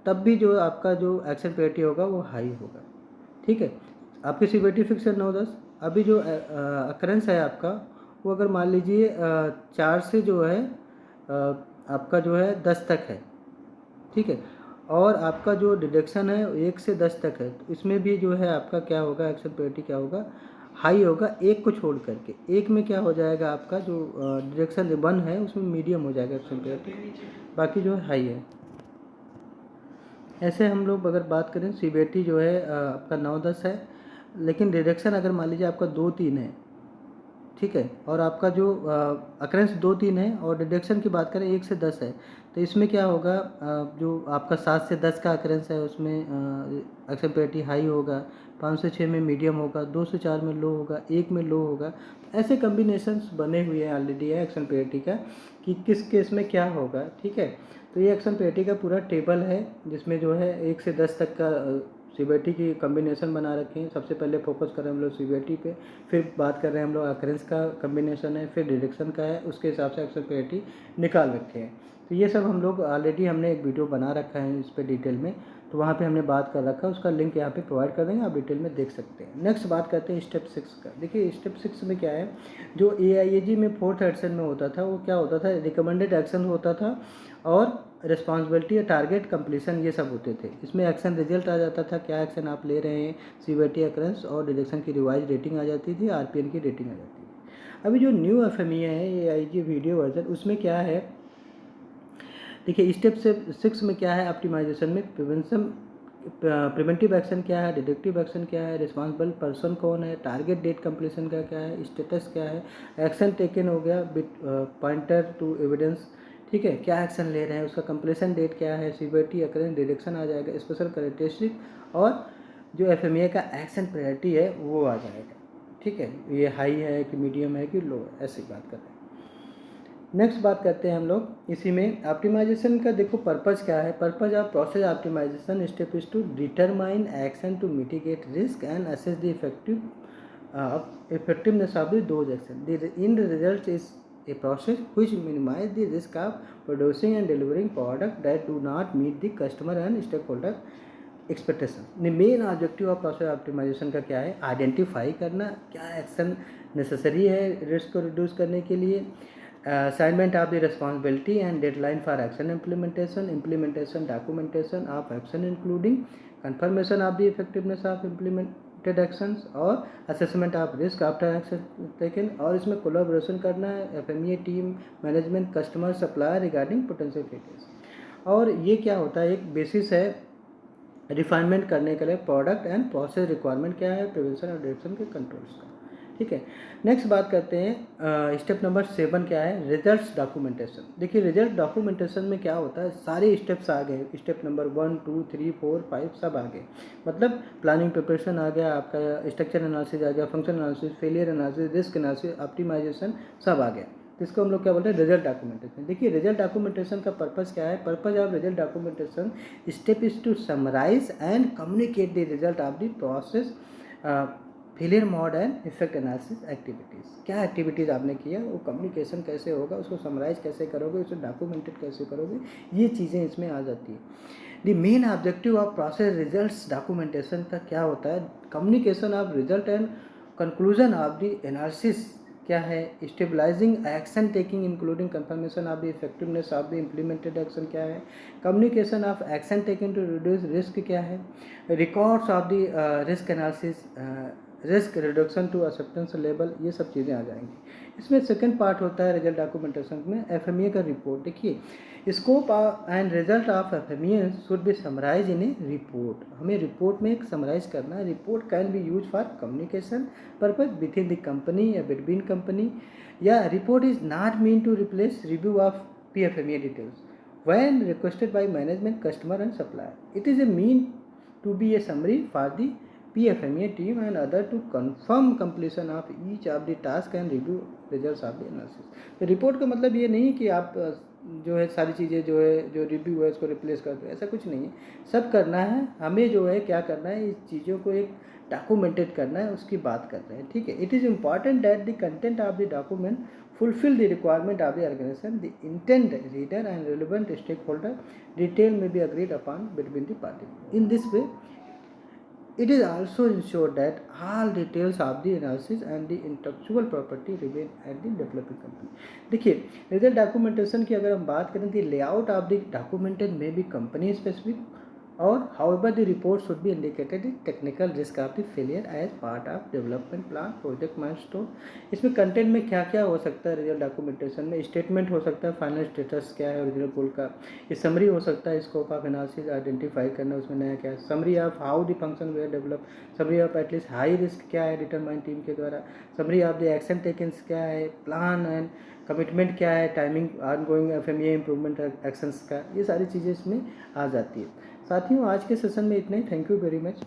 तब भी जो आपका जो एक्शन प्रायोरिटी होगा वो हाई होगा, ठीक है। आपकी सीबीटी फिक्स है 9-10। अभी जो अकरेंस है आपका वो अगर मान लीजिए 4 से जो है आपका जो है 10 तक है, ठीक है, और आपका जो डिडक्शन है 1 से 10 तक है, तो इसमें भी जो है आपका क्या होगा, एक्शन पेनल्टी क्या होगा, हाई होगा, एक को छोड़ करके। एक में क्या हो जाएगा आपका जो डिडक्शन 1 है उसमें मीडियम हो जाएगा एक्शन पेनल्टी, बाकी जो है हाई है। ऐसे हम लोग अगर बात करें सीबीटी जो है आपका 9-10 है, लेकिन डिडक्शन अगर मान लीजिए आपका 2-3 है, ठीक है, और आपका जो अकरेंस 2-3 है और डिडक्शन की बात करें 1 से 10 है, तो इसमें क्या होगा, जो आपका 7 से 10 का अकरेंस है उसमें एक्शन पेनल्टी हाई होगा, 5 से 6 में मीडियम होगा, 2 से 4 में लो होगा, 1 में लो होगा। ऐसे कम्बिनेशंस बने हुए हैं ऑलरेडी है एक्शन पेनल्टी का कि किस केस में क्या होगा, ठीक है। तो ये एक्शन पेनल्टी का पूरा टेबल है जिसमें जो है 1 से 10 तक का सीबीटी की कम्बिनेशन बना रखे हैं। सबसे पहले फोकस कर रहे हैं हम लोग सीबीटी पे, फिर बात कर रहे हैं हम लोग अकरेंस का कम्बिनेशन है, फिर डिडक्शन का है, उसके हिसाब से एक्शन पेनल्टी निकाल रखे हैं। तो ये सब हम लोग ऑलरेडी हमने एक वीडियो बना रखा है इस पर डिटेल में, तो वहाँ पे हमने बात कर रखा है, उसका लिंक यहाँ पे प्रोवाइड कर देंगे, आप डिटेल में देख सकते हैं। नेक्स्ट बात करते हैं स्टेप 6 का। देखिए स्टेप 6 में क्या है, जो AIAG में 4th एक्शन में होता था वो क्या होता था, रिकमेंडेड एक्शन होता था और रिस्पॉन्सिबिलिटी या टारगेट कंप्लीशन ये सब होते थे। इसमें एक्शन रिजल्ट आ जाता था, क्या एक्शन आप ले रहे हैं, सीबीटी अकरेंस और डिडक्शन की रिवाइज रेटिंग आ जाती थी, RPN की रेटिंग आ जाती थी। अभी जो न्यू FMEA है AIG वीडियो वर्जन, उसमें क्या है, देखिए स्टेप 6 में क्या है, ऑप्टिमाइजेशन में प्रिवेंटिव एक्शन क्या है, डिडक्टिव एक्शन क्या है, रिस्पॉन्सिबल पर्सन कौन है, टारगेट डेट कंप्लीशन का क्या है, स्टेटस क्या है, एक्शन टेकन हो गया, पॉइंटर टू एविडेंस, ठीक है, क्या एक्शन ले रहे हैं, उसका कंप्लीशन डेट क्या है, सीबीटी अकरेंस डिडक्शन आ जाएगा, स्पेशल कैरेक्टरिस्टिक और जो FMEA का एक्शन प्रायोरिटी है वो आ जाएगा, ठीक है, ये हाई है कि मीडियम है कि लो है, ऐसी बात करते हैं। नेक्स्ट बात करते हैं हम लोग इसी में ऑप्टिमाइजेशन का। देखो पर्पज़ क्या है, purpose of process optimization step is to determine action to mitigate risk and assess the effectiveness of those actions. The end result is a process which minimize the risk of producing and delivering product that do not meet the customer and stakeholder expectation. Main objective of process optimisation का क्या है, identify करना क्या action necessary है risk को reduce करने के लिए, assignment of the responsibility and deadline for action implementation documentation of action including confirmation of the effectiveness of implemented actions और assessment of risk after action taken. और इसमें कोलैबोरेशन करना है FMEA team, management, customer, supplier regarding potential failures. और ये क्या होता है, एक बेसिस है रिफाइनमेंट करने के लिए प्रोडक्ट एंड प्रोसेस रिक्वायरमेंट क्या है, प्रिवेंशन और डिटेक्शन के कंट्रोल्स का, ठीक है। नेक्स्ट बात करते हैं स्टेप नंबर 7 क्या है, रिजल्ट्स डॉक्यूमेंटेशन। देखिए रिजल्ट डॉक्यूमेंटेशन में क्या होता है, सारे स्टेप्स आ गए, स्टेप नंबर 1 2 3 4 5 सब आ गए, मतलब प्लानिंग प्रिपरेशन आ गया आपका, स्ट्रक्चर एनालिसिस आ गया, function analysis, failure analysis, risk analysis, optimization सब आ गया। इसको हम लोग क्या बोलते हैं, रिजल्ट डॉक्यूमेंटेशन। देखिए रिजल्ट डॉक्यूमेंटेशन का पर्पस क्या है, purpose of result documentation step is to summarize and communicate the result of the process failure mode and effect analysis activities. क्या एक्टिविटीज़ आपने किया, वो कम्युनिकेशन कैसे होगा, उसको समराइज कैसे करोगे, उसे डॉक्यूमेंटेड कैसे करोगे, ये चीज़ें इसमें आ जाती है। The main objective of process results documentation का क्या होता है, communication of result and conclusion of the analysis क्या है, stabilizing action taking including confirmation of the effectiveness of the implemented action क्या है, communication of action taking to reduce risk क्या है, records of the risk analysis, risk reduction to acceptance level, ये सब चीज़ें आ जाएंगी। इसमें सेकंड पार्ट होता है रिजल्ट डॉक्यूमेंटेशन में FMEA का रिपोर्ट। देखिए scope and result of FMEA should be summarise in a report. हमें रिपोर्ट में एक समराइज करना है। Report can be use for communication purpose with in the company या बिटवीन कंपनी, या report is not mean to replace review of PFMEA details when requested by management, customer and supplier. It is a mean to be a summary for the PFMEA team and other to confirm completion of each of the task and review results of the analysis. तो report का मतलब ये नहीं कि आप जो है सारी चीज़ें जो है जो रिव्यू है उसको रिप्लेस कर दो, ऐसा कुछ नहीं है। सब करना है, हमें जो है क्या करना है, इस चीज़ों को एक डॉक्यूमेंटेड करना है, उसकी बात कर रहे हैं, ठीक है। It is important that the content of the document fulfill the requirement of the organization, the intent reader and relevant stakeholder detail may be agreed upon between the parties. In this way It is also ensured that all details of the analysis and the intellectual property remain at the developing company. देखिए result documentation की अगर हम बात करें तो layout of the documented may be company specific और however the report should be indicated the technical risk of the failure as part of development plan project milestone. इसमें content में क्या क्या हो सकता है रिजल्ट डॉक्यूमेंटेशन में, स्टेटमेंट हो सकता है फाइनल स्टेटस क्या है ओरिजिनल गोल का, ये समरी हो सकता है स्कोप ऑफ एनालिसिस आइडेंटिफाई करना उसमें नया क्या है, summary of how the function were develop, summary of at least high risk क्या है डिटरमाइन टीम के द्वारा, summary of the action taken क्या है, प्लान एंड कमिटमेंट क्या है, timing ongoing FMEA improvement actions का, ये सारी चीज़ें इसमें आ जाती है। साथियों आज के सेशन में इतना ही। Thank you very much.